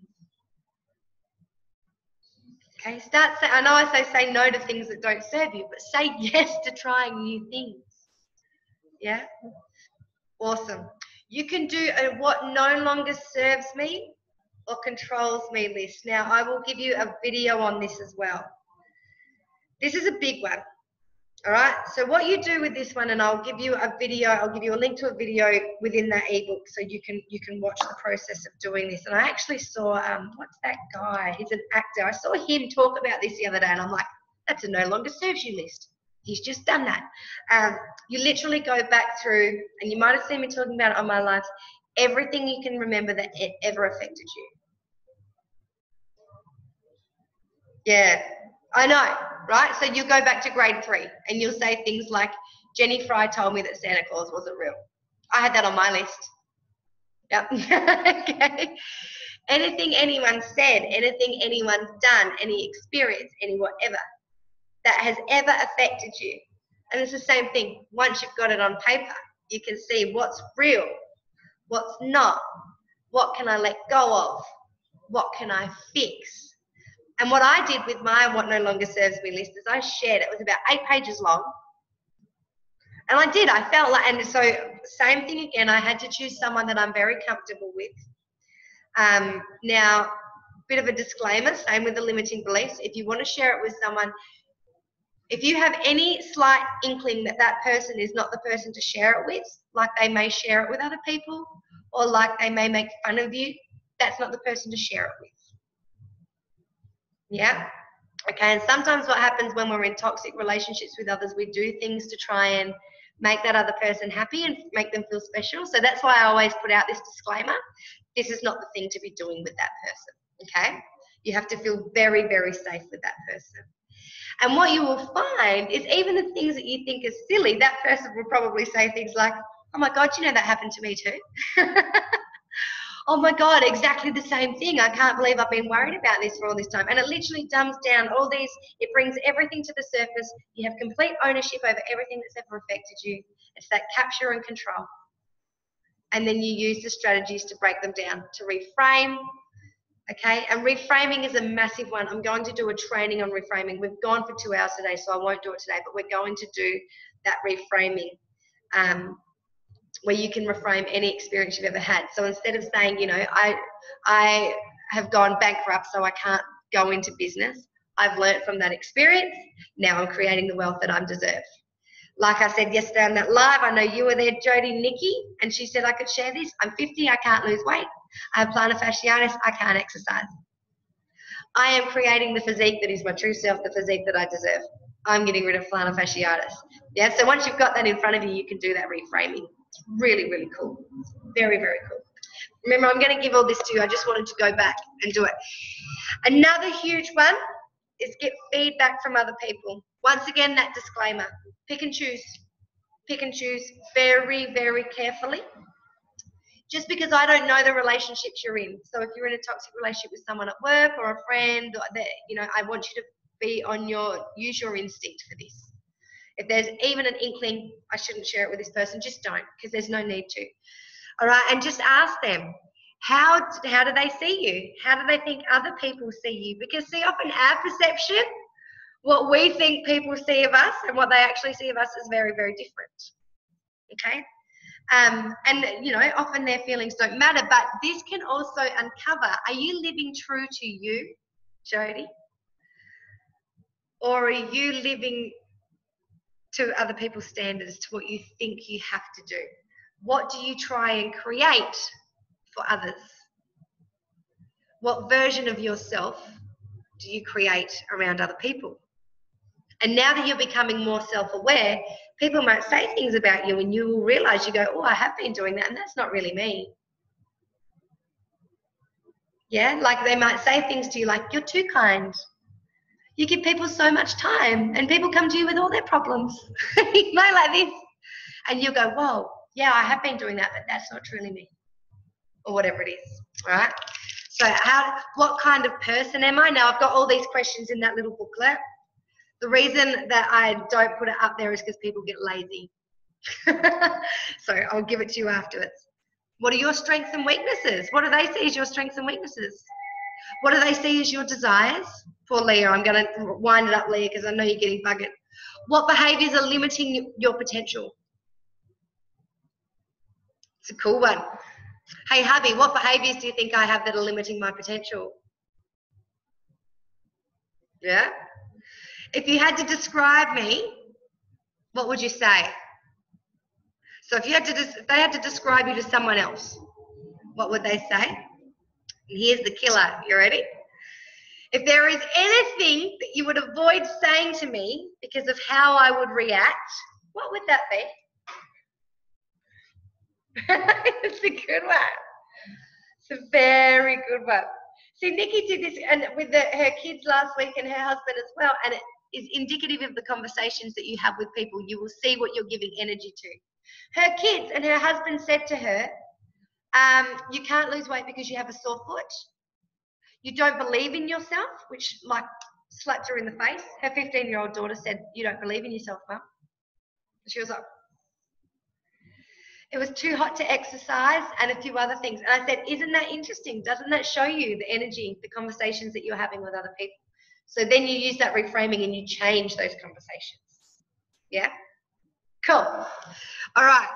Okay, I know I say no to things that don't serve you, but say yes to trying new things. Yeah? Awesome. You can do a what no longer serves me or controls me list. Now, I will give you a video on this as well. This is a big one. All right, so what you do with this one, and I'll give you a video, I'll give you a link to a video within that ebook so you can watch the process of doing this. And I actually saw, what's that guy? He's an actor. I saw him talk about this the other day, and I'm like, that's a no longer serves you list. He's just done that. You literally go back through, and you might have seen me talking about it on my lives, everything you can remember that it ever affected you. Yeah. I know, right? So you go back to grade 3 and you'll say things like, Jenny Fry told me that Santa Claus wasn't real. I had that on my list. Yep. Okay. Anything anyone said, anything anyone's done, any experience, any whatever that has ever affected you. And it's the same thing. Once you've got it on paper, you can see what's real, what's not, what can I let go of, what can I fix. And what I did with my what no longer serves me list is I shared, it was about 8 pages long. And I felt like, and so same thing again, I had to choose someone that I'm very comfortable with. Now, bit of a disclaimer, same with the limiting beliefs. If you want to share it with someone, if you have any slight inkling that that person is not the person to share it with, like they may share it with other people, or like they may make fun of you, that's not the person to share it with. Yeah. Okay. And sometimes what happens when we're in toxic relationships with others, we do things to try and make that other person happy and make them feel special. So that's why I always put out this disclaimer. This is not the thing to be doing with that person. Okay. You have to feel very, very safe with that person. And what you will find is even the things that you think are silly, that person will probably say things like, oh my God, you know, that happened to me too. Oh my God, exactly the same thing. I can't believe I've been worried about this for all this time. And it literally dumbs down all these, it brings everything to the surface. You have complete ownership over everything that's ever affected you. It's that capture and control. And then you use the strategies to break them down, to reframe. Okay, and reframing is a massive one. I'm going to do a training on reframing. We've gone for 2 hours today, so I won't do it today, but we're going to do that reframing. Where you can reframe any experience you've ever had. So instead of saying, you know, I have gone bankrupt, so I can't go into business, I've learned from that experience. Now I'm creating the wealth that I deserve. Like I said yesterday on that live, I know you were there, Jody Nikki, and she said I could share this. I'm 50, I can't lose weight. I have plantar fasciitis, I can't exercise. I am creating the physique that is my true self, the physique that I deserve. I'm getting rid of plantar fasciitis. Yeah, so once you've got that in front of you, you can do that reframing. It's really, really cool. Very, very cool. Remember, I'm going to give all this to you. I just wanted to go back and do it. Another huge one is get feedback from other people. Once again, that disclaimer. Pick and choose. Pick and choose very, very carefully. Just because I don't know the relationships you're in. So if you're in a toxic relationship with someone at work or a friend, or that, you know, I want you to be on use your instinct for this. If there's even an inkling, I shouldn't share it with this person, just don't, because there's no need to. All right, and just ask them, how do they see you? How do they think other people see you? Because see, often our perception, what we think people see of us and what they actually see of us is very, very different. Okay? And, you know, often their feelings don't matter, but this can also uncover, are you living true to you, Jody? Or are you living to other people's standards, to what you think you have to do? What do you try and create for others? What version of yourself do you create around other people? And now that you're becoming more self-aware, people might say things about you and you will realize, you go, oh, I have been doing that and that's not really me. Yeah, like they might say things to you like, you're too kind. You give people so much time and people come to you with all their problems, you know, like this. And you go, whoa, yeah, I have been doing that, but that's not truly me. Or whatever it is, all right? So what kind of person am I? Now, I've got all these questions in that little booklet. The reason that I don't put it up there is because people get lazy. So I'll give it to you afterwards. What are your strengths and weaknesses? What do they see as your strengths and weaknesses? What do they see as your desires? Poor Leah, I'm going to wind it up, Leah, because I know you're getting buggered. What behaviours are limiting your potential? It's a cool one. Hey, hubby, what behaviours do you think I have that are limiting my potential? Yeah? If you had to describe me, what would you say? So if they had to describe you to someone else, what would they say? And here's the killer. You ready? If there is anything that you would avoid saying to me because of how I would react, what would that be? It's a good one. It's a very good one. See, Nikki did this and with her kids last week and her husband as well, and it is indicative of the conversations that you have with people. You will see what you're giving energy to. Her kids and her husband said to her, you can't lose weight because you have a sore foot. You don't believe in yourself, which like slapped her in the face. Her 15-year-old daughter said, you don't believe in yourself, Mum. She was like, it was too hot to exercise and a few other things. And I said, isn't that interesting? Doesn't that show you the energy, the conversations that you're having with other people? So then you use that reframing and you change those conversations. Yeah? Cool. All right.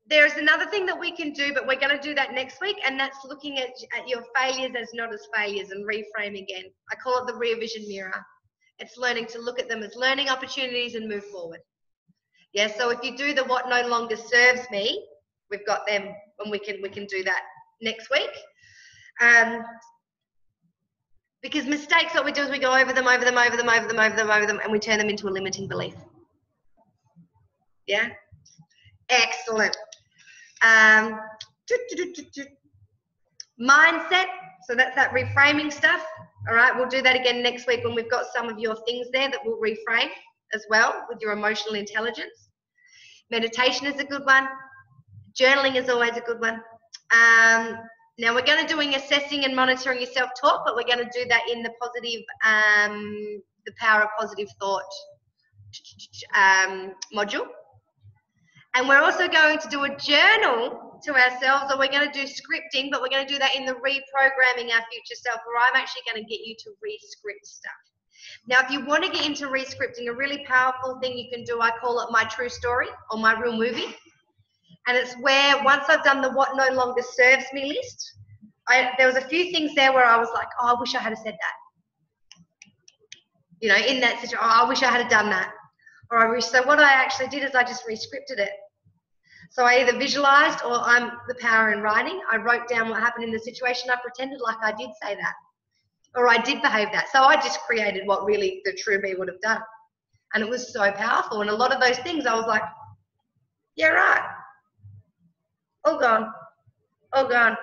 There's another thing that we can do, but we're going to do that next week, and that's looking at your failures as not as failures and reframe again. I call it the rear vision mirror. It's learning to look at them as learning opportunities and move forward. Yeah, so if you do the what no longer serves me, we've got them, and we can do that next week. Because mistakes, what we do is we go over them, and we turn them into a limiting belief. Yeah? Excellent. Mindset, so that's that reframing stuff. All right, we'll do that again next week when we've got some of your things there that we'll reframe as well with your emotional intelligence. Meditation is a good one. Journaling is always a good one. Now we're going to doing assessing and monitoring your self-talk, but we're going to do that in the positive, the power of positive thought module. And we're also going to do a journal to ourselves, or we're going to do scripting, but we're going to do that in the reprogramming our future self, where I'm actually going to get you to re-script stuff. Now, if you want to get into re-scripting, a really powerful thing you can do, I call it my true story or my real movie. And it's where once I've done the what no longer serves me list, there was a few things there where I was like, oh, I wish I had said that. You know, in that situation, oh, I wish I had done that. So what I actually did is I just re-scripted it. So I either visualized, or I'm the power in writing. I wrote down what happened in the situation. I pretended like I did say that, or I did behave that. So I just created what really the true me would have done. And it was so powerful. And a lot of those things I was like, yeah, right. All gone. All gone.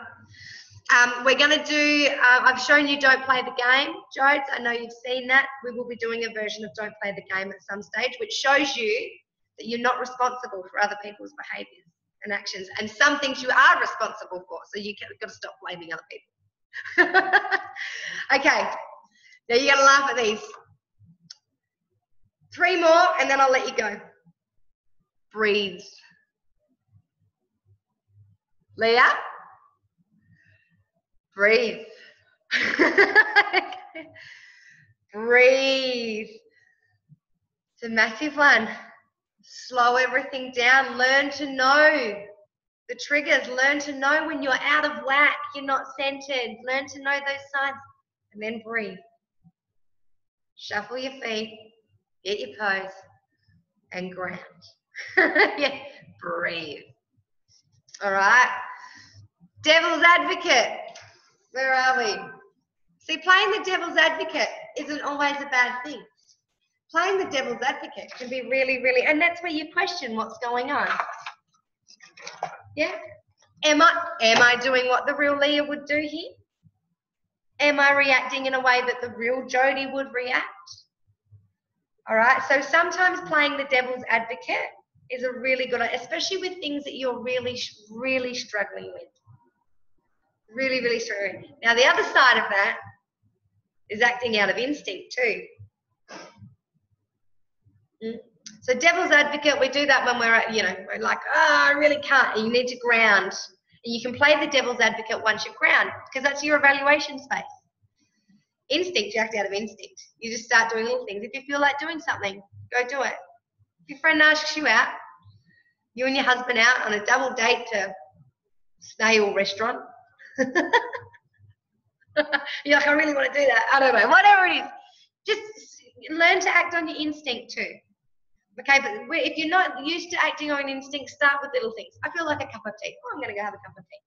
We're going to do, I've shown you Don't Play the Game, Jodes. I know you've seen that. We will be doing a version of Don't Play the Game at some stage, which shows you that you're not responsible for other people's behaviours and actions. And some things you are responsible for, so you've got to stop blaming other people. Okay, now you're going to laugh at these. 3 more, and then I'll let you go. Breathe. Leah? Breathe. Breathe. It's a massive one. Slow everything down. Learn to know the triggers. Learn to know when you're out of whack, you're not centered. Learn to know those signs. And then breathe. Shuffle your feet. Get your pose. And ground. Yeah. Breathe. All right. Devil's advocate. Where are we? See, playing the devil's advocate isn't always a bad thing. Playing the devil's advocate can be really, really, and that's where you question what's going on. Yeah? Am I doing what the real Leah would do here? Am I reacting in a way that the real Jody would react? All right, so sometimes playing the devil's advocate is a really good, especially with things that you're really, really struggling with. Really, really struggling. Now, the other side of that is acting out of instinct too. So devil's advocate, we do that when we're at, we're like, oh, I really can't. And you need to ground. And you can play the devil's advocate once you're ground, because that's your evaluation space. Instinct, you act out of instinct. You just start doing little things. If you feel like doing something, go do it. If your friend asks you out, you and your husband out on a double date to snail restaurant. You're like, I really want to do that. I don't know, whatever it is. Just learn to act on your instinct too. Okay, but if you're not used to acting on instinct, start with little things. I feel like a cup of tea. Oh, I'm going to go have a cup of tea.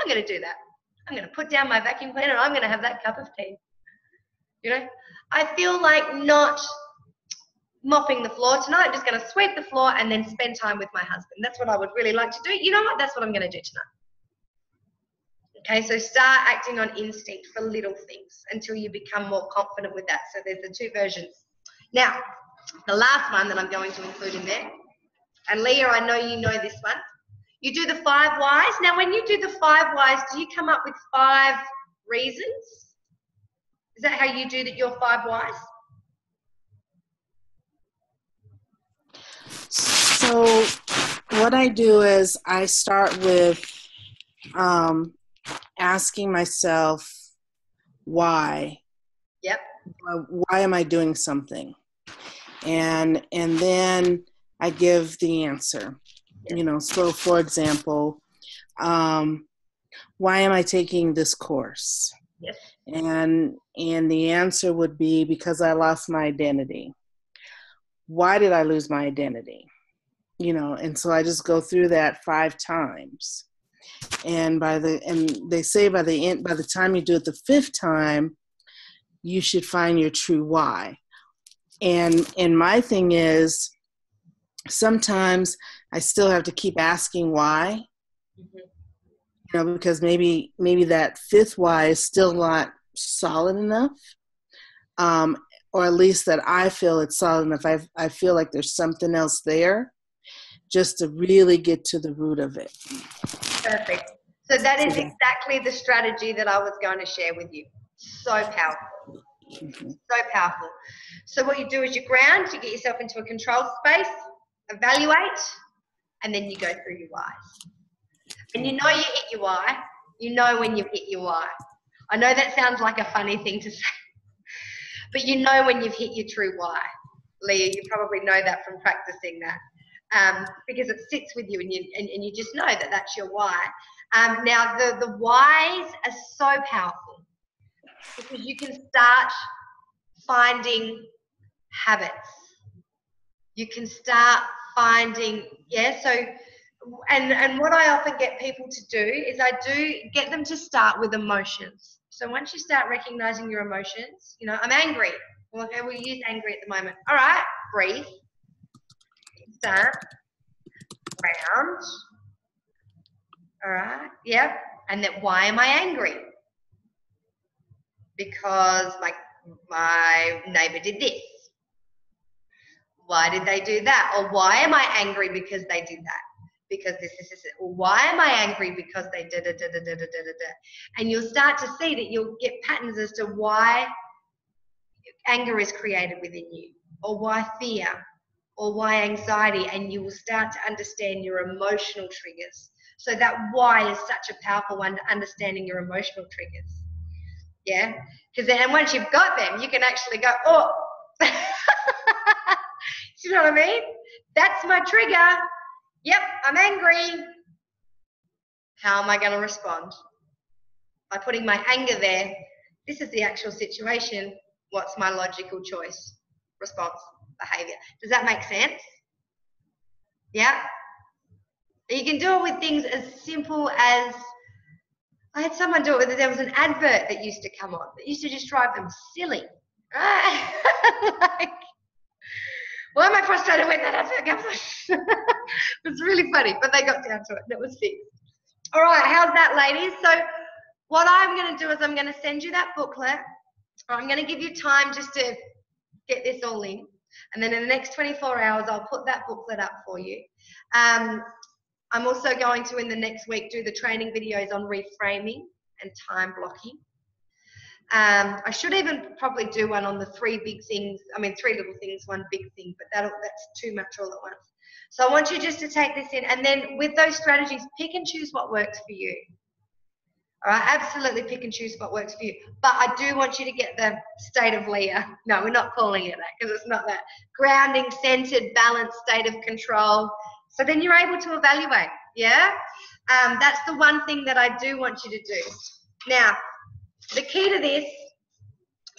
I'm going to do that. I'm going to put down my vacuum cleaner and I'm going to have that cup of tea. I feel like not mopping the floor tonight. I'm just going to sweep the floor and then spend time with my husband. That's what I would really like to do. You know what? That's what I'm going to do tonight. Okay, so start acting on instinct for little things until you become more confident with that. So there's the two versions. Now, the last one that I'm going to include in there, and Leah, I know you know this one. You do the 5 whys. Now, when you do the 5 whys, do you come up with 5 reasons? Is that how you do your 5 whys? So what I do is I start with asking myself why. Yep. Why am I doing something? And then I give the answer. Yep. So for example, why am I taking this course? Yes. And the answer would be because I lost my identity. Why did I lose my identity? And so I just go through that 5 times. And they say by the time you do it the 5th time, you should find your true why. And my thing is, sometimes I still have to keep asking why. Because maybe that 5th why is still not solid enough, or at least that I feel it's solid enough. I feel like there's something else there, just to really get to the root of it. Perfect. So that is exactly the strategy that I was going to share with you. So powerful. Mm-hmm. So powerful. So what you do is you ground, you get yourself into a controlled space, evaluate, and then you go through your whys. And you know you hit your why. You know when you've hit your why. I know that sounds like a funny thing to say, but you know when you've hit your true why. Leah, you probably know that from practicing that. Because it sits with you and you just know that that's your why. Now, the whys are so powerful because you can start finding habits. You can start finding, and what I often get people to do is I do get them to start with emotions. So once you start recognizing your emotions, I'm angry. Well, okay, we'll use angry at the moment. All right, breathe. Start, ground. All right, yep. And then why am I angry? Because my neighbor did this. Why did they do that? Or why am I angry because they did that? Because this. Or why am I angry because they did it? And you'll start to see that you'll get patterns as to why anger is created within you, or why fear, or why anxiety, and you will start to understand your emotional triggers. So that why is such a powerful one, understanding your emotional triggers. Yeah? Because then once you've got them, you can actually go, oh, do you know what I mean? That's my trigger. Yep, I'm angry. How am I going to respond? By putting my anger there, this is the actual situation. What's my logical choice? Response, behavior. Does that make sense? Yeah? You can do it with things as simple as, I had someone do it, there was an advert that used to come on that used to just drive them silly. Right? Why am I frustrated when that advert comes on? It's really funny, but they got down to it and it was fixed. All right, how's that, ladies? So what I'm going to do is I'm going to send you that booklet. I'm going to give you time just to get this all in. And then in the next 24 hours, I'll put that booklet up for you. I'm also going to, in the next week, do the training videos on reframing and time blocking. I should even probably do one on the 3 big things. I mean, 3 little things, 1 big thing, but that's too much all at once. So I want you just to take this in, and then with those strategies, pick and choose what works for you. All right, absolutely pick and choose what works for you. But I do want you to get the state of Leah. No, we're not calling it that because it's not that. Grounding, centered, balanced state of control. So then you're able to evaluate, yeah? That's the one thing that I do want you to do. Now, the key to this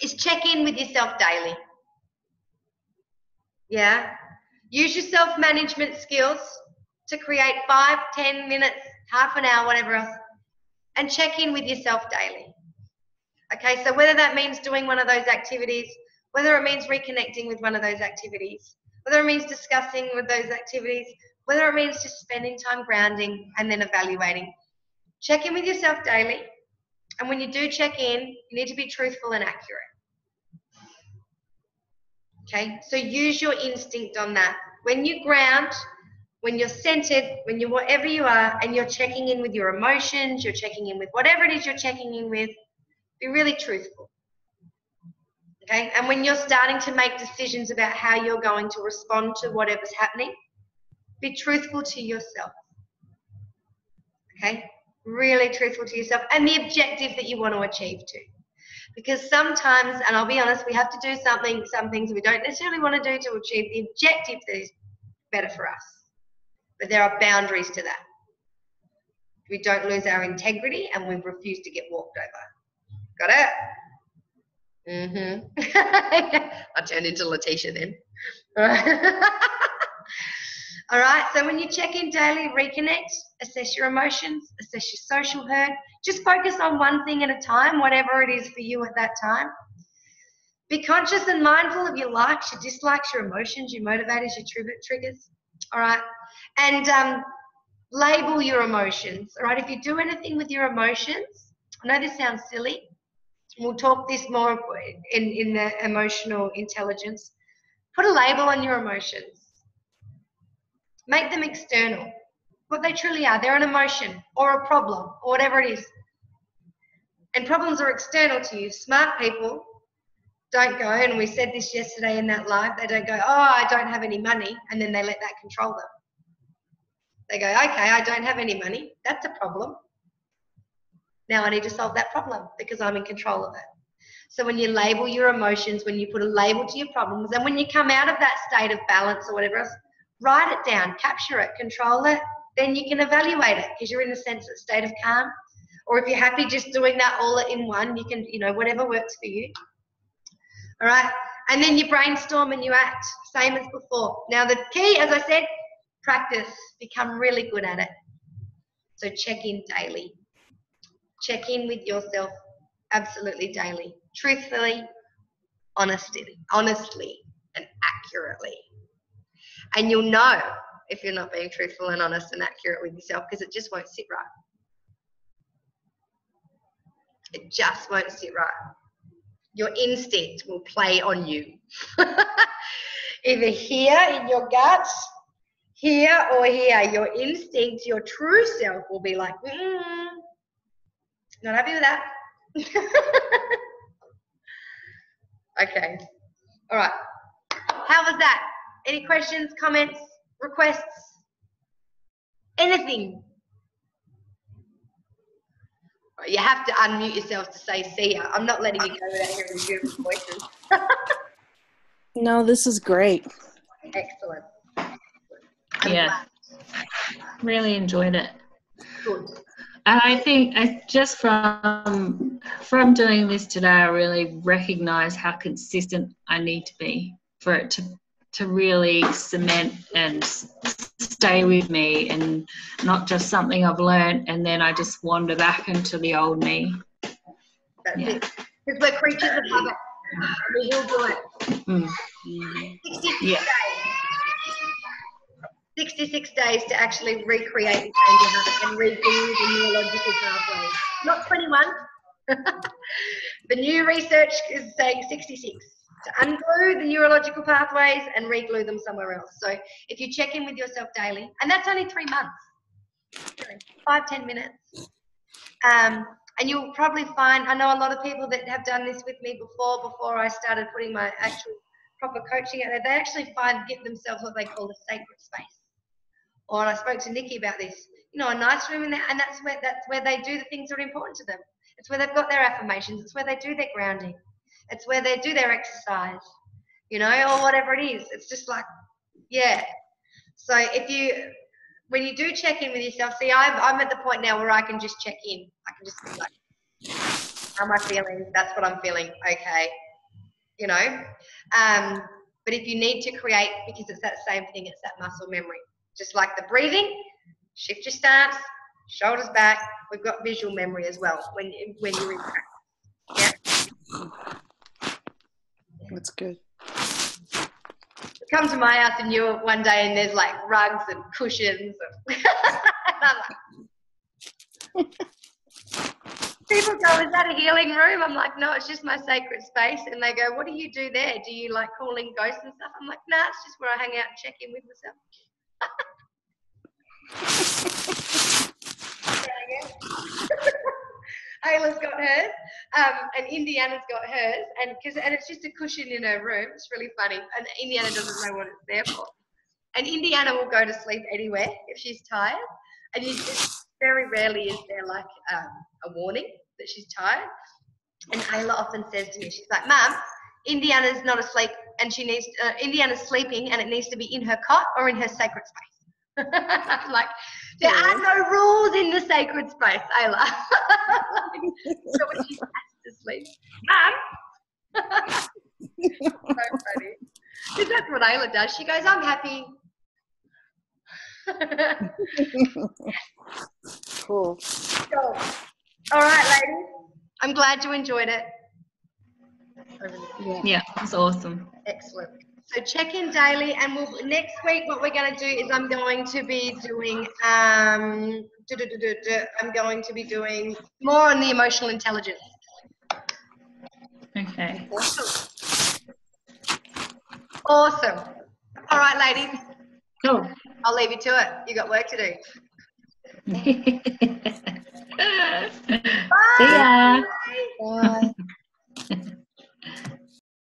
is check in with yourself daily. Yeah? Use your self-management skills to create 5, 10 minutes, half an hour, whatever else, and check in with yourself daily. Okay, so whether that means doing one of those activities, whether it means reconnecting with one of those activities, whether it means discussing with those activities, whether it means just spending time grounding and then evaluating. Check in with yourself daily, and when you do check in, you need to be truthful and accurate. Okay, so use your instinct on that. When you ground, when you're centered, when you're whatever you are, and you're checking in with your emotions, you're checking in with whatever it is you're checking in with, be really truthful. Okay, and when you're starting to make decisions about how you're going to respond to whatever's happening, be truthful to yourself. Okay, really truthful to yourself and the objective that you want to achieve too. Because sometimes, and I'll be honest, we have to do some things we don't necessarily want to do to achieve the objective that is better for us. But there are boundaries to that. We don't lose our integrity and we refuse to get walked over. Got it? I turned into Letitia then. All right, so when you check in daily, reconnect, assess your emotions, assess your social hurt. Just focus on one thing at a time, whatever it is for you at that time. Be conscious and mindful of your likes, your dislikes, your emotions, your motivators, your triggers. All right, and label your emotions. All right, if you do anything with your emotions, I know this sounds silly. We'll talk this more in the emotional intelligence. Put a label on your emotions. Make them external, what they truly are. They're an emotion or a problem or whatever it is. And problems are external to you. Smart people don't go, and we said this yesterday in that live, they don't go, oh, I don't have any money, and then they let that control them. They go, okay, I don't have any money. That's a problem. Now I need to solve that problem because I'm in control of it. So when you label your emotions, when you put a label to your problems, and when you come out of that state of balance or whatever else, write it down, capture it, control it, then you can evaluate it because you're in a sense of state of calm. Or if you're happy just doing that all in one, you can, whatever works for you. All right. And then you brainstorm and you act, same as before. Now the key, as I said, practice, become really good at it. So check in daily. Check in with yourself absolutely daily, truthfully, honestly, and accurately. And you'll know if you're not being truthful and honest and accurate with yourself because it just won't sit right. It just won't sit right. Your instinct will play on you. Either here in your gut, here or here. Your instinct, your true self will be like, not happy with that. Okay. All right. How was that? Any questions, comments, requests? Anything? You have to unmute yourself to say see ya. I'm not letting you go without hearing beautiful voices. No, this is great. Excellent. Yeah. Really enjoyed it. Good. And I think just from doing this today, I really recognize how consistent I need to be for it to really cement and stay with me and not just something I've learned and then I just wander back into the old me. That's it. Because we're creatures of habit. We will do it. 66 days. 66 days to actually recreate the change of habit and rebuild the neurological pathways. Not 21. The new research is saying 66. To unglue the neurological pathways and re-glue them somewhere else. So if you check in with yourself daily, and that's only 3 months, 5-10 minutes, And you'll probably find, I know a lot of people that have done this with me before I started putting my actual proper coaching out there, they actually get themselves what they call a sacred space. Or I spoke to Nikki about this, you know, a nice room in there, and that's where they do the things that are important to them. It's where they've got their affirmations. It's where they do their grounding. It's where they do their exercise, you know, or whatever it is. It's just like, yeah. So when you do check in with yourself, see, I'm at the point now where I can just check in. I can just be like, how am I feeling? That's what I'm feeling. Okay. You know, but if you need to create, because it's that same thing, it's that muscle memory. Just like the breathing, shift your stance, shoulders back. We've got visual memory as well when you're in practice. Yeah. That's good. Come to my house in Europe one day and there's like rugs and cushions. And I'm like, people go, is that a healing room? I'm like, no, it's just my sacred space. And they go, what do you do there? Do you like call in ghosts and stuff? I'm like, nah, it's just where I hang out and check in with myself. Ayla's got hers, and Indiana's got hers, and it's just a cushion in her room. It's really funny, and Indiana doesn't know what it's there for. And Indiana will go to sleep anywhere if she's tired, and very rarely is there like a warning that she's tired. And Ayla often says to me, she's like, Mum, Indiana's not asleep, and Indiana's sleeping, and it needs to be in her cot or in her sacred space. I'm like, there are no rules in the sacred space, Ayla. So when she's asked to sleep, Mum. So funny. Because that's what Ayla does. She goes, I'm happy. Cool. All right, ladies. I'm glad you enjoyed it. Yeah, that's awesome. Excellent. So check in daily, and next week what we're going to do is I'm going to be doing more on the emotional intelligence. Okay. Awesome. All right, ladies. Cool. I'll leave you to it. You got work to do. See ya. Bye.